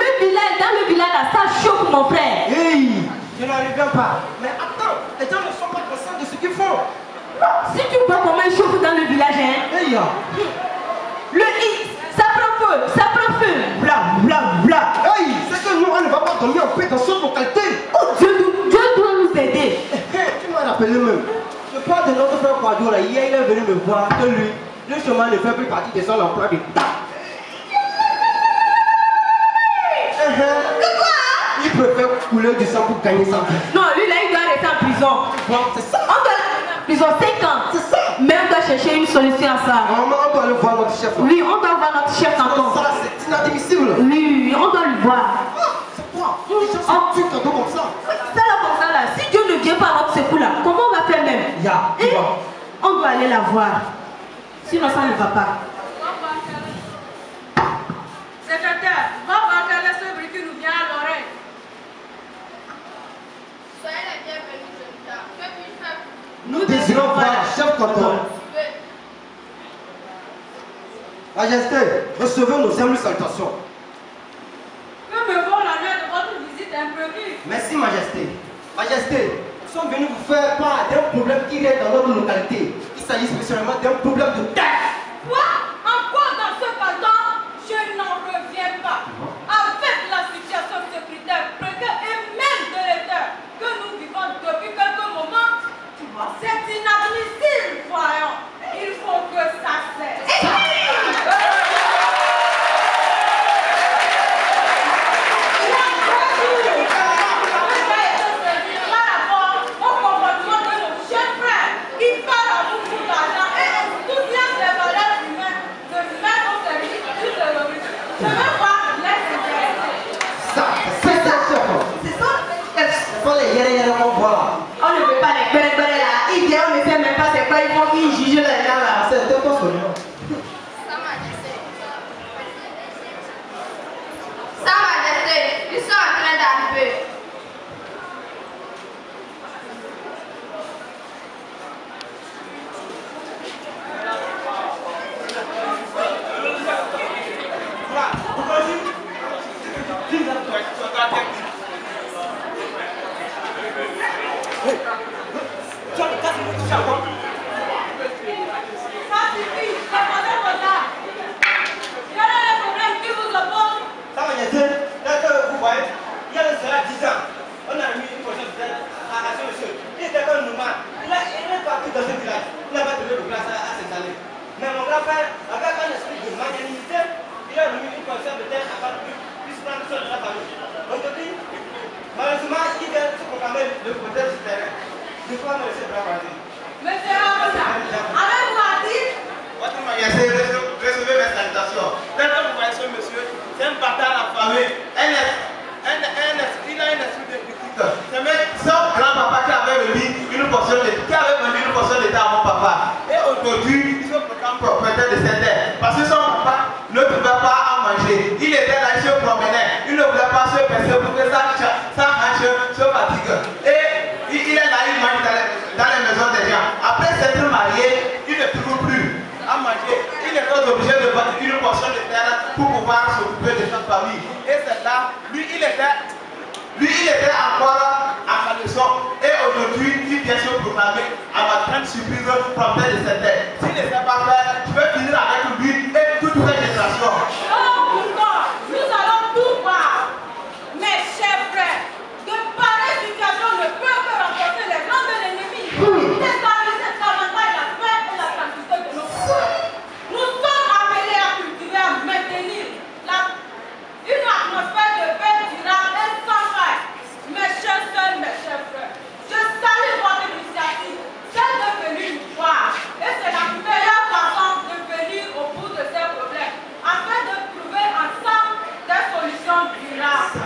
village là, ça chauffe mon frère. Hey, je n'en reviens pas. Mais attends, les gens ne sont pas conscients de ce qu'ils font. Si tu vois comment ils chauffent dans le village, hein. Hey, ça prend feu. Bla bla bla. Hey, c'est que nous on ne va pas dormir en paix dans cette localité. Oh, Dieu doit nous aider. Tu m'as rappelé même. Je parle de notre frère Kwadjo là. Hier il est venu me voir que lui, le chemin ne fait plus partie de son emploi de temps. Il préfère couler du sang pour gagner sa vie. Non, lui là, il doit rester en prison. Bon, c'est ça. On doit en prison 5 ans. C'est ça. Mais on doit chercher une solution à ça. Normalement, on doit aller voir notre chef. Oui, on doit voir notre chef canton. Ça, c'est inadmissible. Oui, on doit le voir. C'est quoi? Les gens sont tués tantôt comme ça. Ça là, comme ça là, si Dieu ne vient pas à notre secours là, comment on va faire même? On doit aller la voir. Sinon, ça ne va pas. Secrétaire, va voir quel est ce bruit qui nous vient à l'oreille. Soyez les bienvenus, jeune dame. Que puis-je faire pour vous? Nous désirons voir la chef canton. Majesté, recevez nos humbles salutations. Que me vaut l'honneur de votre visite imprévue? Merci, Majesté. Majesté, nous sommes venus vous faire part d'un problème qui est dans notre localité. Il s'agit spécialement d'un problème de terre. Quoi? Encore dans ce canton? Je n'en reviens pas. Avec la situation sécuritaire précaire et même délétère que nous vivons depuis quelques moments, tu vois, c'est inadmissible, voyons. Il faut que ça cesse. On ne peut pas les bérébérés là. Ils viennent, on ne sait même pas c'est quoi. Ils font qu'ils jugent les gens là. C'est un peu sonore. Sa Majesté, ils sont en train d'arriver. Mais mon grand-père, avec un esprit de magnanimité, il a remis une portion de terre afin que puisse prendre soin de la famille. Aujourd'hui, malheureusement, il vient se proclamer le propriétaire du terrain. Je crois me laisser bras parler. Monsieur Ramosa, avez-vous à dire? Votre Majesté, recevez mes salutations. Tel que vous voyez ce monsieur, c'est un bâtard affamé. Il a un esprit de critique. C'est même son grand-papa qui avait remis une portion de terre à mon papa. Et aujourd'hui, il se proclame propriétaire de cette terre. Parce que son papa ne pouvait pas en manger. Il était là, il se promenait. Il ne voulait pas se percer pour que sa hanche se fatigue. Et il est là, il mange dans les maisons des gens. Après s'être marié, il ne trouve plus à manger. Il est obligé de bâtir une portion de terre pour pouvoir s'occuper de sa famille. Et c'est là, lui, il était encore à sa leçon. Et aujourd'hui, il vient se proclamer à ma grande surprise propriétaire de cette terre. S'il ne sait pas faire, je vais finir avec lui et toute sa génération. Oh, pourquoi? Nous allons tout voir. Mes chers frères, de pareilles situations ne peuvent que renforcer les rangs de l'ennemi. Déstabiliser davantage la paix et la tranquillité de nos frères. Nous sommes appelés à cultiver, à maintenir une atmosphère de paix durable et sans faille. Mes chers soeurs, mes chers frères, je salue votre initiative, celle de venir nous voir. Et c'est la meilleure façon de venir au bout de ces problèmes, afin de trouver ensemble des solutions durables.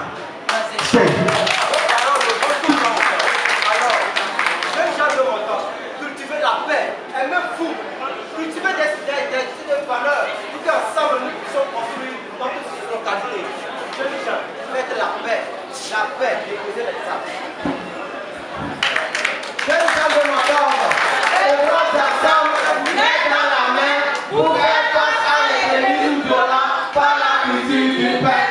Cultiver la paix, et même fou, cultiver des valeurs, pour qu'ensemble nous puissions construire notre localité. Jeunes gens, mettre la paix, déposer les sables. Jeunes gens de m'entendre, et nous ensemble, mettre dans la main pour faire face à l'ennemi violent par la culture du paix.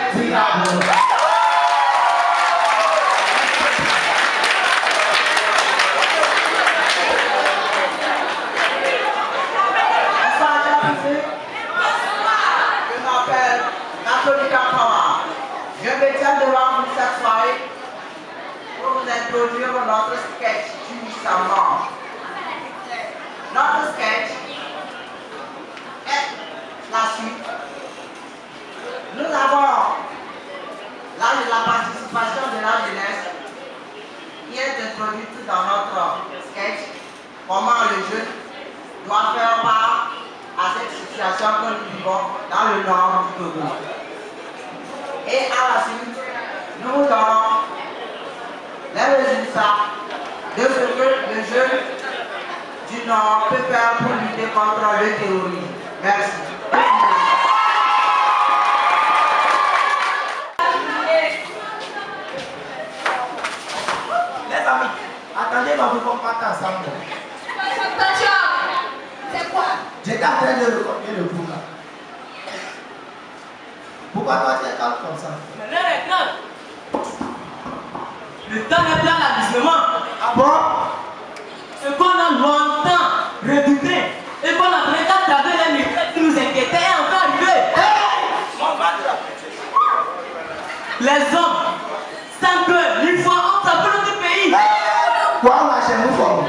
d'introduire notre sketch puissamment. Notre sketch est la suite. Nous avons la participation de la jeunesse qui est introduite dans notre sketch. Comment le jeune doit faire part à cette situation que nous vivons dans le nord du Togo. Et à la suite, nous donnons les résultats de ce que le jeune du Nord peut faire pour lutter contre le terrorisme. Merci. Les amis, attendez, nous ne pouvons pas ensemble. C'est quoi? J'étais en train de reconnaître le programme. Pourquoi toi tu es calme comme ça? Mais l'heure est grande. Le temps n'est plus à l'amusement. Ah bon? Ce qu'on a longtemps redouté et qu'on a pris à travers les microbes qui nous inquiétaient est encore arrivé. Les hommes, sans que une fois on s'appelle notre pays. Quoi on a chez nous fort?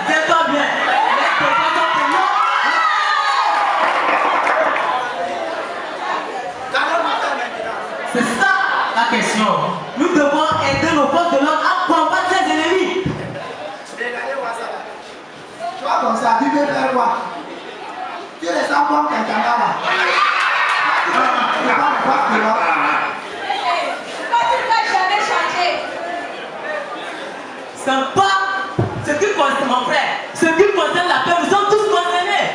C'est pas bien. C'est ça la question. Nous devons aider nos forces de l'ordre à combattre ces ennemis. Regardez-moi ça. Toi comme ça, tu veux faire quoi? Tu les sens comme quelqu'un là. Tu vas me voir de là. Pourquoi tu ne vas jamais changer? C'est pas ce qui concerne mon frère. Ce qui concerne la paix, nous sommes tous concernés.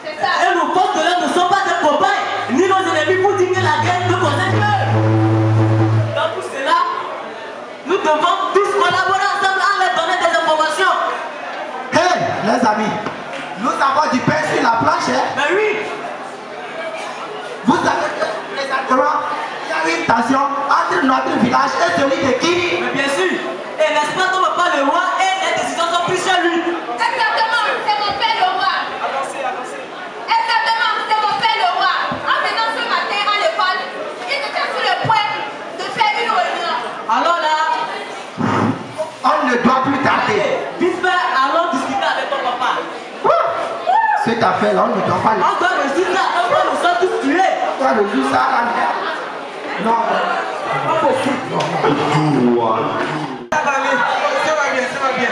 C'est ça. Et nos forces de l'ordre ne sont pas des copains, ni nos ennemis pour dire que la guerre ne concerne que. Dans tout cela, nous devons tous collaborer ensemble à leur donner des informations. Hey, les amis, nous avons du pain sur la planche. Mais oui. Vous savez que présentement, il y a une tension entre notre village et celui de qui? Mais bien sûr. Et n'est-ce pas qu'on ne veut pas le roi et les décisions sont prises chez lui? Exactement, c'est mon père le roi. Avancez, avancez. Exactement, c'est mon père le roi. En venant ce matin à l'école, il était sur le point de faire une réunion. Alors là, on ne doit plus tarder. Vite fait, allons discuter avec ton papa. Cette affaire-là, on ne doit pas le On doit réussir ça, on doit nous sommes tous tués. On doit réussir ça là. Non, pas possible. Non. Ça va bien, ça va bien.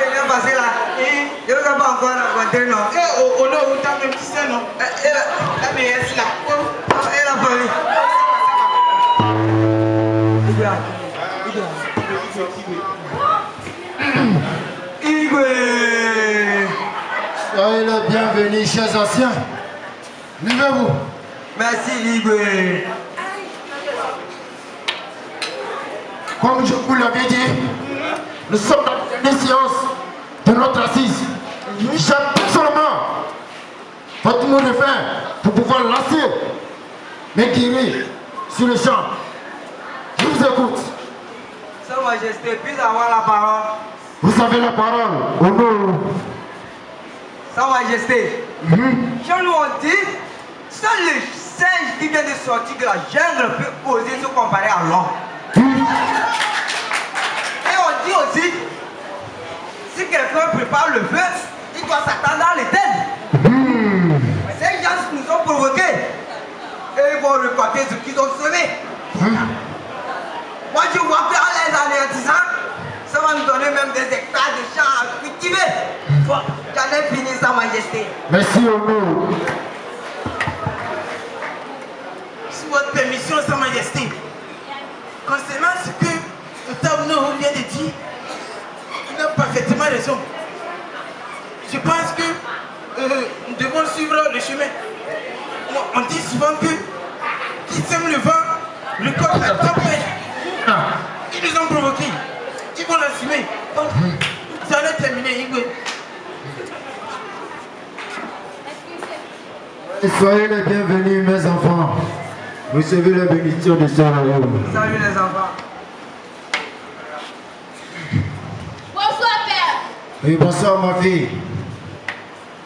Il est passé là. Il ne va pas encore rencontrer, non. Et on a autant même, tu sais, non. La meilleure, c'est là. Elle a parlé. Soyez les bienvenus, chers anciens. Levez-vous. Merci, Igwe. Comme je vous l'avais dit, nous sommes dans une séance de notre assise. J'attends seulement votre mot de fin pour pouvoir lancer mes guéris sur le champ. Je vous écoute. Sa Majesté, puis avoir la parole. Vous avez la parole. Au nom. Sa Majesté, je nous on dit, seul le singe qui vient de sortir de la jungle peut oser se comparer à l'homme. Et on dit aussi, si quelqu'un prépare le feu, il doit s'attendre à l'éteigne. Ces gens nous ont provoqués et ils vont récolter ce qu'ils ont semé. Moi je vois qu'en les anéantissant, ça va nous donner même des hectares de champs à cultiver. J'en ai fini, Sa Majesté. Merci au nom. Sous votre permission, Sa Majesté, concernant ce que le Taouno vient de dire, il a parfaitement raison. Je pense que nous devons suivre le chemin. On dit souvent que qui sème le vent, le corps la tempête. Ils nous ont provoqués. Ils vont l'assumer. Donc, ça en est terminé, Igwe. Soyez les bienvenus, mes enfants. Recevez la bénédiction de ce royaume. Salut les enfants. Bonsoir, Père. Oui, bonsoir, ma fille.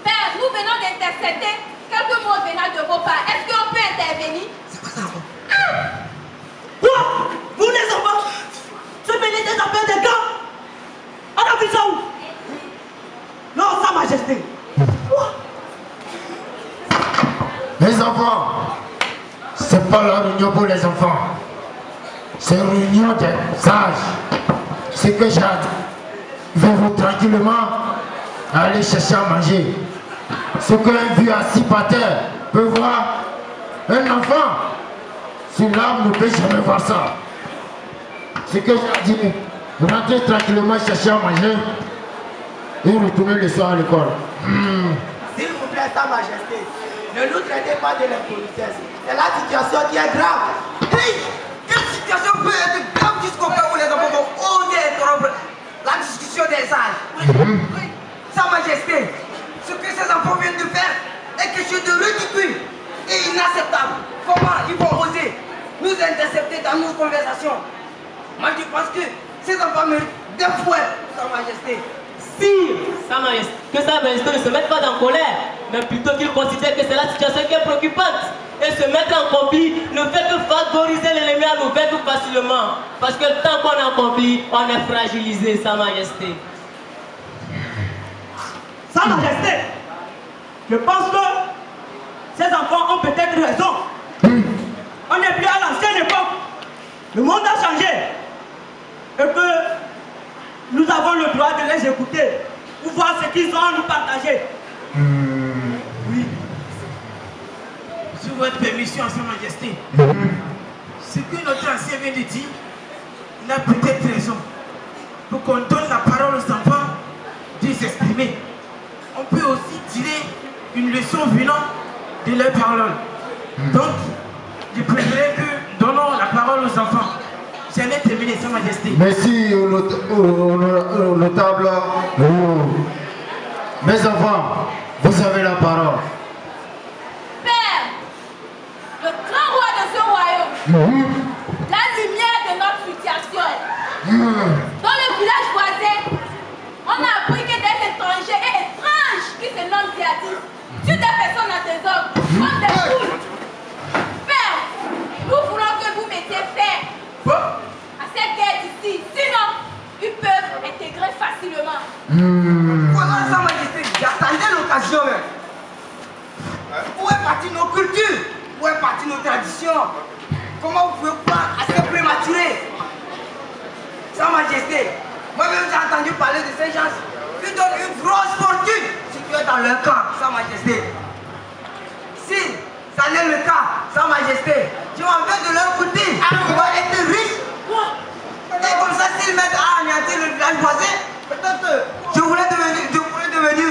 Père, nous venons d'intercepter quelques mots venant de vos parts. Est-ce qu'on peut intervenir? C'est pas ça. Quoi? Vous les enfants? Ce mêlé des affaires de camp? On a vu ça où? Non, Sa Majesté. Les enfants, c'est pas la réunion pour les enfants. C'est une réunion des sages. Ce que j'ai dit, vais-vous tranquillement aller chercher à manger. Ce qu'un vieux assis par terre peut voir, un enfant sur l'arbre ne peut jamais voir ça. Ce que j'ai dit, rentrez tranquillement chercher à manger et retournez le soir à l'école. S'il vous plaît, Sa Majesté, ne nous traitez pas de l'impolitesse. C'est la situation qui est grave. Hey, quelle situation peut être grave jusqu'au point où les enfants vont oser interrompre la discussion des sages? Oui. Sa Majesté, ce que ces enfants viennent de faire est quelque chose de ridicule et inacceptable. Comment ils vont oser nous intercepter dans nos conversations? Moi, je pense que ces enfants méritent des fouets, Sa Majesté. Sire, que Sa Majesté ne se mette pas en colère, mais plutôt qu'il considère que c'est la situation qui est préoccupante. Et se mettre en conflit ne fait que favoriser l'ennemi à nous vaincre facilement. Parce que tant qu'on est en conflit, on est fragilisé, Sa Majesté. Sa Majesté, je pense que ces enfants ont peut-être raison. On n'est plus à l'ancienne époque. Le monde a changé. Et que nous avons le droit de les écouter pour voir ce qu'ils ont à nous partager. Oui. Sous votre permission, Sa Majesté, ce que notre ancien vient de dire, il a peut-être raison. Pour qu'on donne la parole aux enfants de s'exprimer. On peut aussi tirer une leçon venant de leurs paroles. Donc, je préférerais que nous donnons la parole aux enfants. J'en ai terminé, Sa Majesté. Merci au notable. Mes enfants, vous avez la parole. Père, le grand roi de ce royaume, la lumière de notre situation. Dans le village voisin, on a appris que des étrangers et étranges qui se nomment djihadistes tuent des personnes à des hommes, comme des poules. Père, nous voulons que vous mettiez fin à cette guerre d'ici, sinon ils peuvent intégrer facilement. Voilà, Sa Majesté, j'attendais l'occasion. Où est partie nos cultures? Où est partie nos traditions? Comment vous pouvez pas assez prématuré? Sa Majesté, moi-même j'ai entendu parler de ces gens qui donnent une grosse fortune si tu es dans leur camp, Sa Majesté. Si ça n'est le cas, Sa Majesté, tu m'en veux de leur côté, ils vont être riches. Et comme ça, s'ils mettent à anéantir le village voisin, peut-être je voulais devenir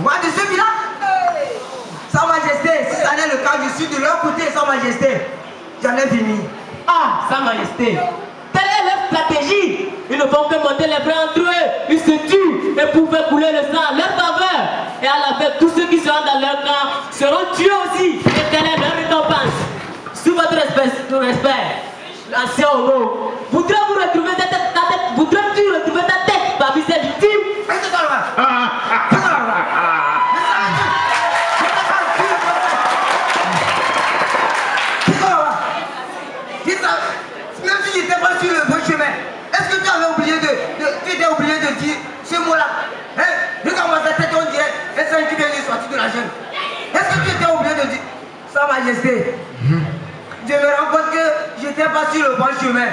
roi de ce village. Sa Majesté, si ça n'est le cas, je suis de leur côté, Sa Majesté. J'en ai fini. Ah, Sa Majesté, telle est leur stratégie. Ils ne font que monter les bras entre eux. Ils se tuent et pour faire couler le sang à leur faveur. Et à la fin, tous ceux qui seront dans leur camp seront tués aussi. Et telle est leur récompense. Sous votre respect, l'ancien Ono, voudrais-vous retrouver ta tête, voudrais-tu retrouver ta tête parmi ces victimes? Même si j'étais pas sur le bon chemin, est-ce que tu avais oublié de dire ce mot-là? Hein? Regarde-moi sa tête, on dirait un sein qui vient de sortir de la gêne. Est-ce que tu étais oublié de dire Sa Majesté? Je me rends compte que j'étais pas sur le bon chemin.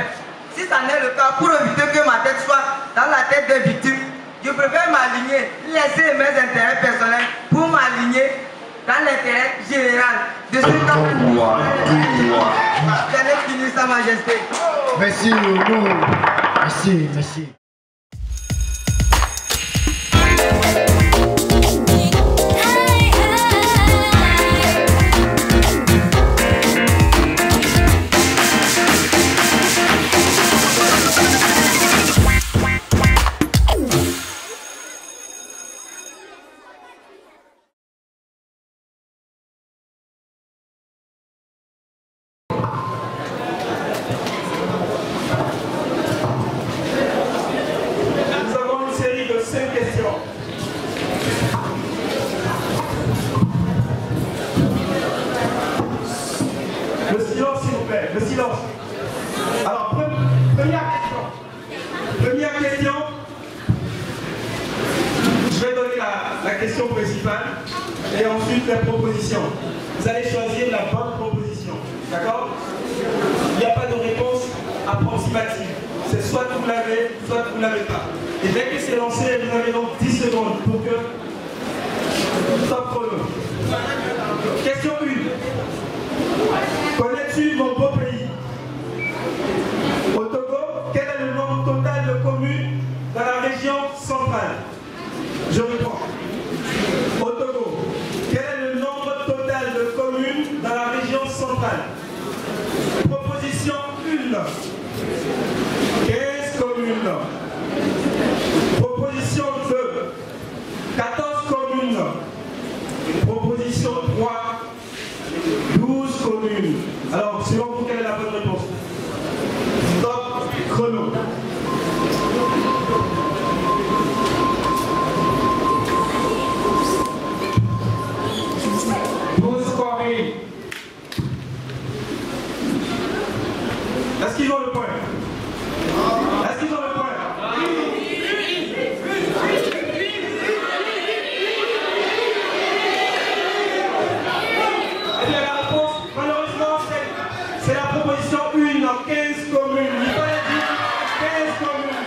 Si ça n'est le cas, pour éviter que ma tête soit dans la tête des victimes, je préfère m'aligner, laisser mes intérêts personnels pour m'aligner dans l'intérêt général de ce temps. J'en ai fini, Sa Majesté. Merci, merci. et ensuite les propositions. Vous allez choisir la bonne proposition. D'accord? Il n'y a pas de réponse approximative. C'est soit vous l'avez, soit vous ne l'avez pas. Et dès que c'est lancé, vous avez donc 10 secondes pour que... Stop chrono. Question 1. Connais-tu mon beau pays? Au Togo, quel est le nombre total de communes dans la région centrale? Je reprends. Au Togo, quel est le nombre total de communes dans la région centrale? Proposition 1. 15 communes. Proposition 2. 14 communes. Proposition 3. 12 communes. Alors, selon vous, quelle est la bonne réponse? Stop chrono. Est-ce qu'ils ont le point? Est-ce qu'ils ont le point? Eh bien, la réponse, malheureusement, c'est la proposition 1 en 15 communes. Il fallait dire 15 communes.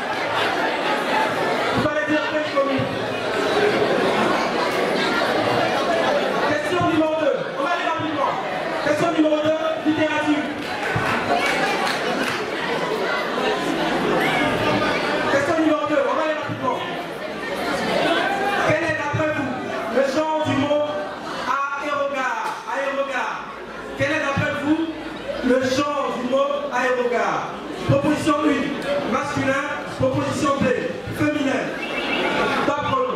Il fallait dire 15 communes. Question numéro 2. On va aller rapidement. Question numéro 2, littérature. Question numéro 2, on va aller rapidement. Quel est d'après vous le genre du mot aérogare? Aérogare. Quel est d'après vous le genre du mot aérogare? Proposition 1, masculin. Proposition B, féminin. Top chrono.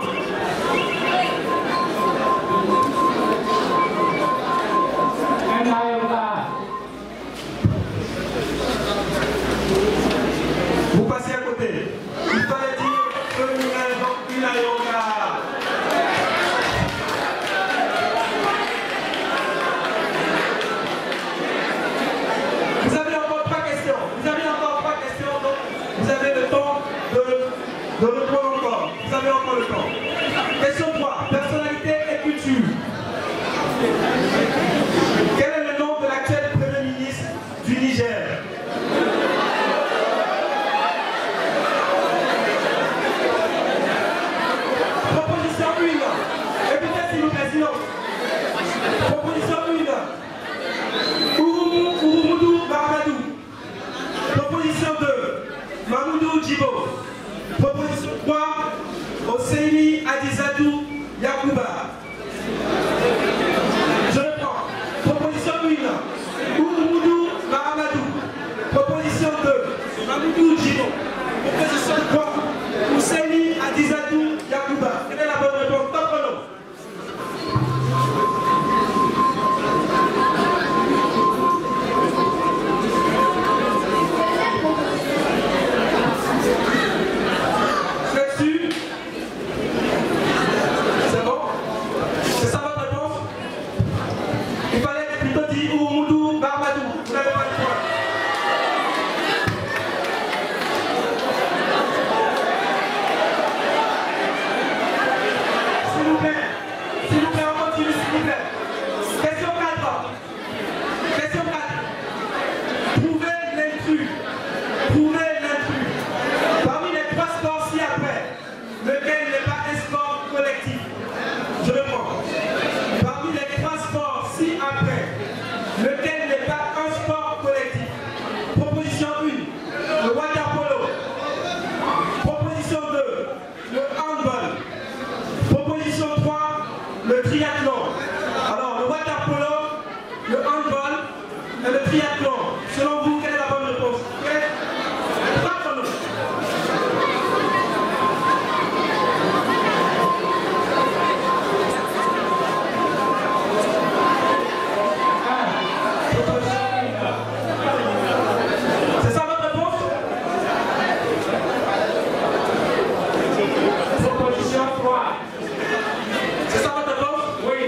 Un aérogare. Vous passez à côté. Il fallait dire féminin, donc une aérogare. Vous avez encore 3 questions. Vous avez encore 3 questions, donc vous avez le temps de répondre encore. Vous avez encore le temps. Question 3. Personnalité et culture. Quel est le nom de l'actuel Premier ministre du Niger? Proposition 1. Écoutez s'il vous plaît, sinon. Proposition 1. Oumoudou Mahamadou. Proposition 2. Mamoudou Djibo. Proposition 3. Oseini Adizadou Yakouba. Je reprends. Proposition 1. Oumoudou Mahamadou. Proposition 2. Mamoudou Djibo. Proposition 3. Oseini Adizadou Yakouba. Quelle est la bonne réponse? Top chrono. Vous êtes sûr? C'est bon? C'est ça votre réponse? Il fallait plutôt dire Oumoudou Mahamadou. Vous n'avez pas le point. S'il vous plaît, on continue, s'il vous plaît. Question 4. Question 4. Trouvez l'intrus. Trouvez l'intrus. Parmi les 3 sports ci-après, lequel n'est pas un sport collectif? Je reprends. Parmi les 3 sports ci-après, lequel n'est pas un sport collectif? Proposition 1, le water polo. Proposition 2, le handball. Proposition 3, le triathlon. Alors, le water polo, le handball et le triathlon. Selon vous, quelle est la bonne réponse? Top chrono. C'est ça votre réponse? Proposition 3. C'est ça votre réponse? Oui.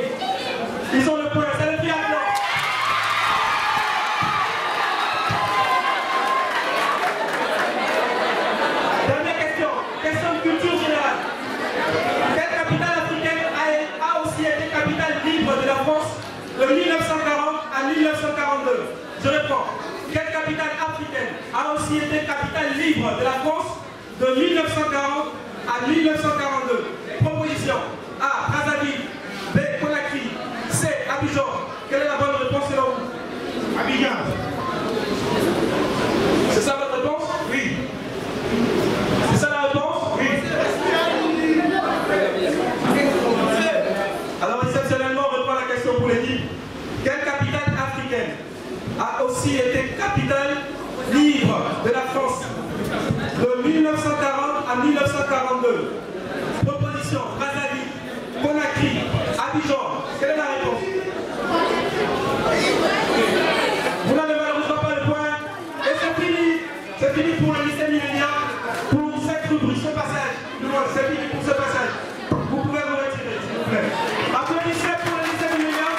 Ils ont le point, c'est le triathlon. de 1940 à 1942. Je réponds. Quelle capitale africaine a aussi été capitale libre de la France de 1940 à 1942? Proposition A. Brazzaville. B. Conakry. C. Abidjan. Quelle est la bonne réponse selon vous? Abidjan. C'est ça votre réponse? Oui. C'est ça la réponse? Oui. Alors exceptionnellement, on reprend la question pour l'équipe. Quelle capitale africaine a aussi été capitale libre de la France de 1940 à 1942? Proposition Brazzaville, Conakry, Abidjan. Quelle est la réponse? Vous n'avez malheureusement pas le point. Et c'est fini. C'est fini pour le lycée millénaire, pour cette rubrique, ce passage. C'est fini pour ce passage. Vous pouvez vous retirer, s'il vous plaît. Applaudissez pour le lycée millénaire.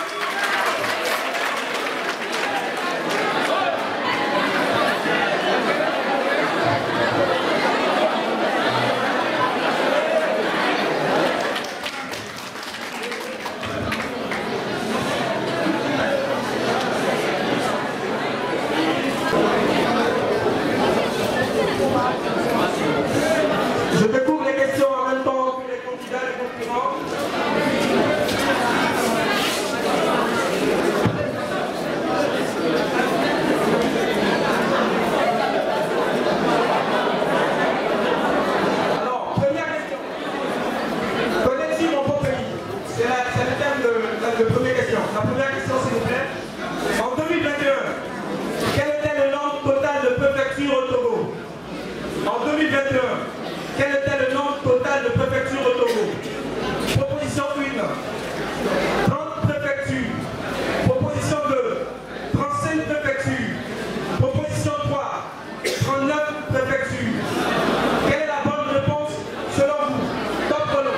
Je découvre les questions en même temps que les candidats et les concurrents. Alors, première question. Connais-tu mon beau pays? C'est le thème de la première question. La première question, s'il vous plaît. En 2021, quel était le nombre total de préfectures au Togo? En 2021, quel était le nombre total de préfectures au Togo? Proposition 1, 30 préfectures. Proposition 2, 35 préfectures. Proposition 3, 39 préfectures. Quelle est la bonne réponse selon vous? Top chrono.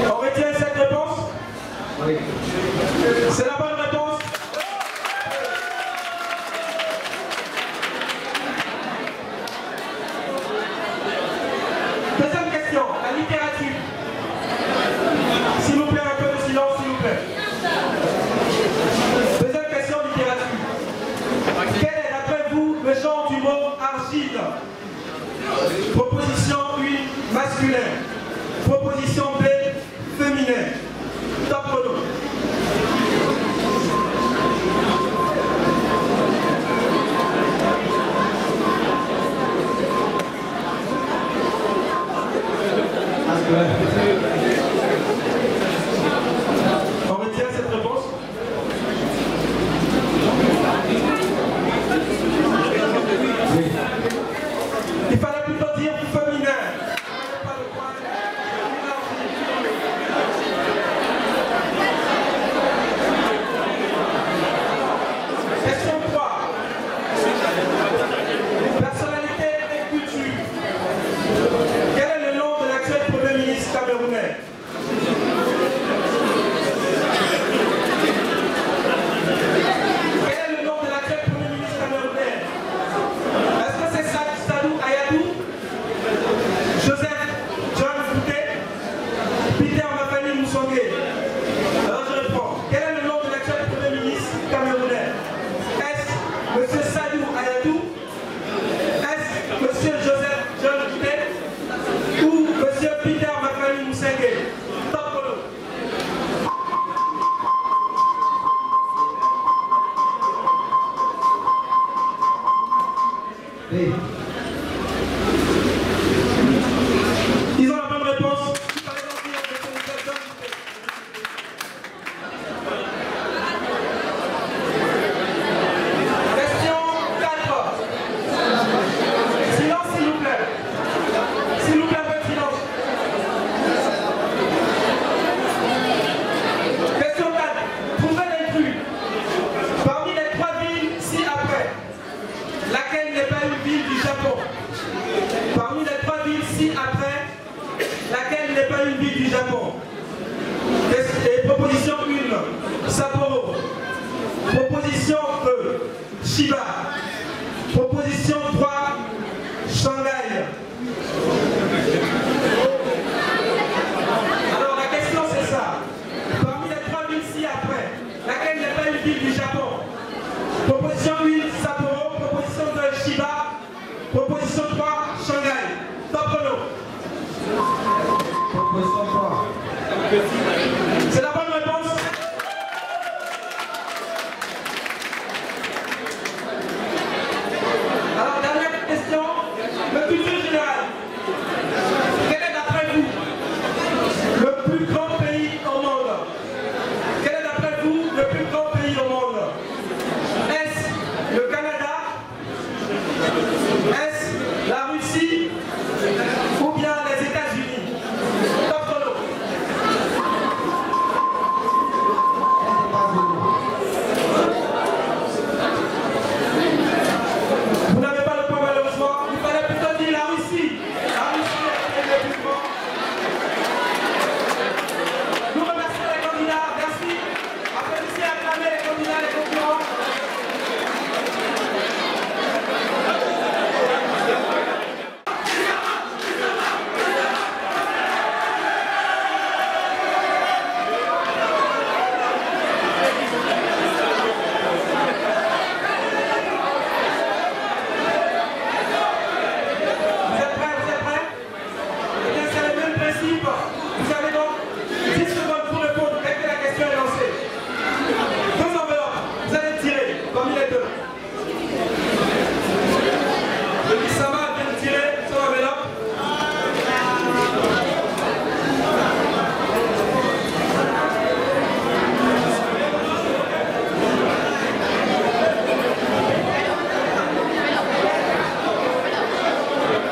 On retient cette réponse? Oui. C'est la bonne réponse? Deuxième question, la littérature. S'il vous plaît, un peu de silence, s'il vous plaît. Deuxième question, littérature. Quel est, d'après vous, le genre du mot argile? Proposition 1, masculin. Proposition B, féminin. Top chrono. On retient cette réponse? Oui. Il fallait plutôt dire féminin. Question 3. Personnalité et culture. Quel est le nom de l'actuel Premier ministre camerounais? Quel est le nom de l'actuel Premier ministre camerounais? Est-ce que c'est Sadou Ayadou, Joseph John Fouté, Peter Mafani Moussongé? Alors je réponds. Quel est le nom de l'actuel Premier ministre camerounais? Est-ce M. Sadou Ayadou? Est-ce M. Joseph John Fouté? Ou M. Peter Mafani Moussongé? Top chrono. Ils ont la bonne réponse. Question 4. Silence, s'il vous plaît. S'il vous plaît, un peu de silence. Question 4. Trouvez l'intrus. Parmi les 3 villes ci-après, laquelle n'est pas une ville du Japon? Parmi les 3 villes ci-après, laquelle n'est pas une ville du Japon? Et proposition 1, Sapporo. Proposition 2, Chiba. Proposition 3, Shanghai. C'est la bonne réponse. Alors, dernière question, le culture générale. Quel est d'après vous le plus grand pays au monde? Quel est d'après vous le plus grand pays au monde? Est-ce le Canada? Est-ce la Russie? Ou bien les États-Unis? Top chrono. Vous n'avez pas le point malheureusement. Il fallait plutôt dire la Russie. La Russie est le plus grand. Nous remercions les candidats. Merci. Applaudissez, acclamez les candidats, les concurrents. Vous avez donc 10 secondes pour répondre dès que la question est lancée. 2 enveloppes, vous allez tirer parmi les deux. Le Bissama vient de tirer son enveloppe.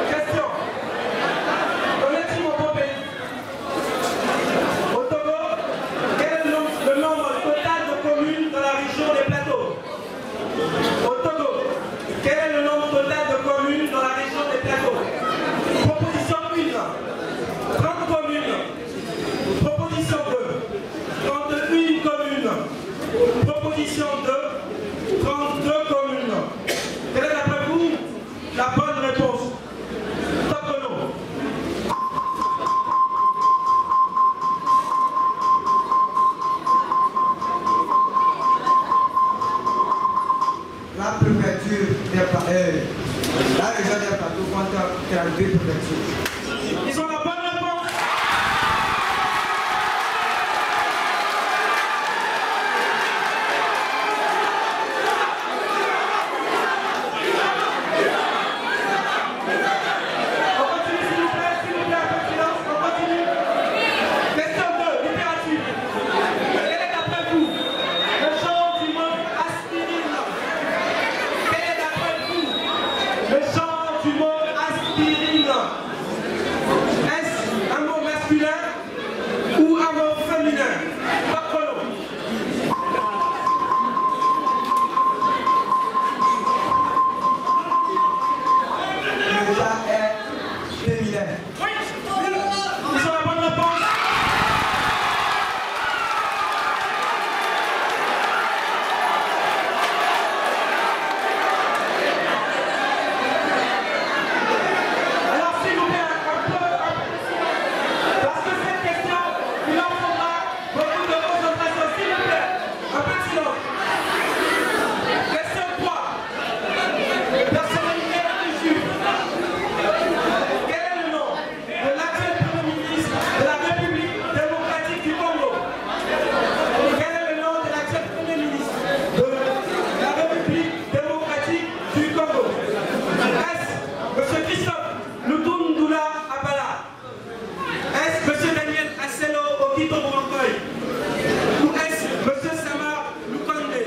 Question. Connais-tu mon beau pays? Au Togo, quel est le nombre total de communes dans la région des plateaux? Au Togo, quel est le nombre total de communes dans la région des plateaux? Proposition 1, 30 communes. Proposition 2, 31 communes. Proposition 2, 32 communes. Quelle est d'après vous la bonne réponse? Top chrono. La préfecture des plateaux, la région des plateaux compte 32 préfectures. Ils ont la bonne réponse. On continue s'il vous plaît, un peu de silence, on continue. Question 2, littérature. Quel est d'après vous le genre du mot aspirine? Quel est d'après vous le genre du mot aspirine? Est-ce un mot masculin ou un mot féminin? Pas chrono. Le genre est féminin. Ils ont la bonne réponse. Alors s'il vous plaît, un peu de silence. Parce que cette question, il en faudra beaucoup de concentration. S'il vous plaît, un peu de silence. Question 3. Personnalité religieuse. Quel est le nom de l'actuel Premier ministre de la République démocratique du Congo? Quel est le nom de l'actuel Premier ministre de la République démocratique du Congo? Est-ce M. Christophe Lutundula Abala? Est-ce M. Daniel Asselo Okito Mwangoy? Ou est-ce M. Sama Lukonde?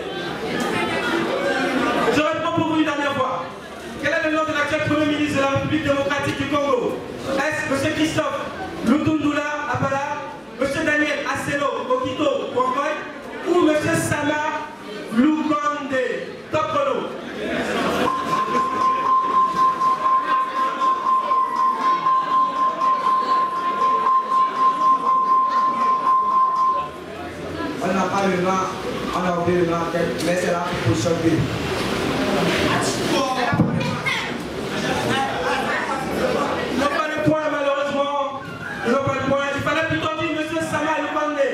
Je réponds pour vous une dernière fois. Quel est le nom de l'actuel Premier ministre de la République démocratique du Congo? Est-ce M. Christophe Lutundula Abala, M. Daniel Asselo Okito Mwangoy ou M. Sama Lukonde? Top chrono. On n'a pas le nom, on a oublié le nom en tête, mais c'est la proposition B. Ils n'ont pas le point malheureusement. Ils n'ont pas le point. Il fallait plutôt dire M. Sama Lukonde.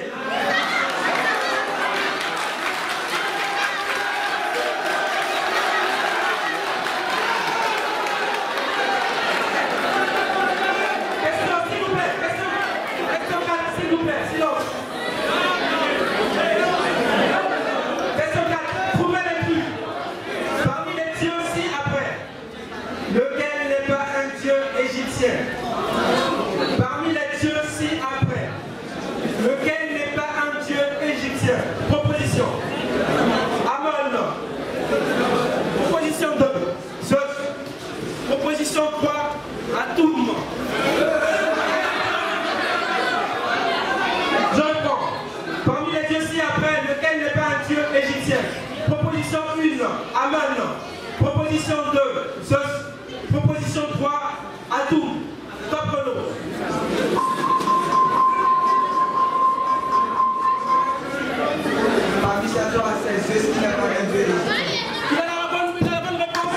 Question, s'il vous plaît. Question 4, s'il vous plaît. Silence. égyptien. Parmi les dieux ci-après, lequel n'est pas un dieu égyptien? Proposition. Amon. Proposition 2. Zeus. Proposition 3. Atum. Je réponds. Parmi les dieux ci-après, lequel n'est pas un dieu égyptien? Proposition 1. Amon. Proposition 2. Zeus. Proposition 3. Atum. Top chrono. Parmi ces gens, c'est Zeus qui n'a pas un dieu égyptien. Il a la bonne réponse.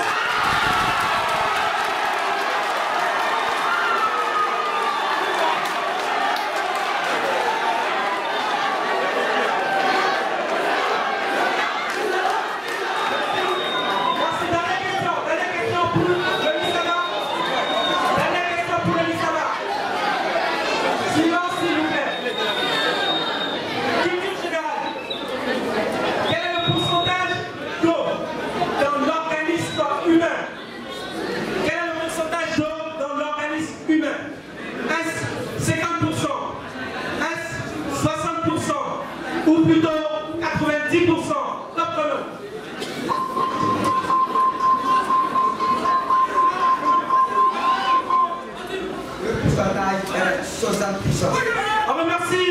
Ou plutôt 90%. Top chrono. Le pourcentage est 60%. Ah ben merci.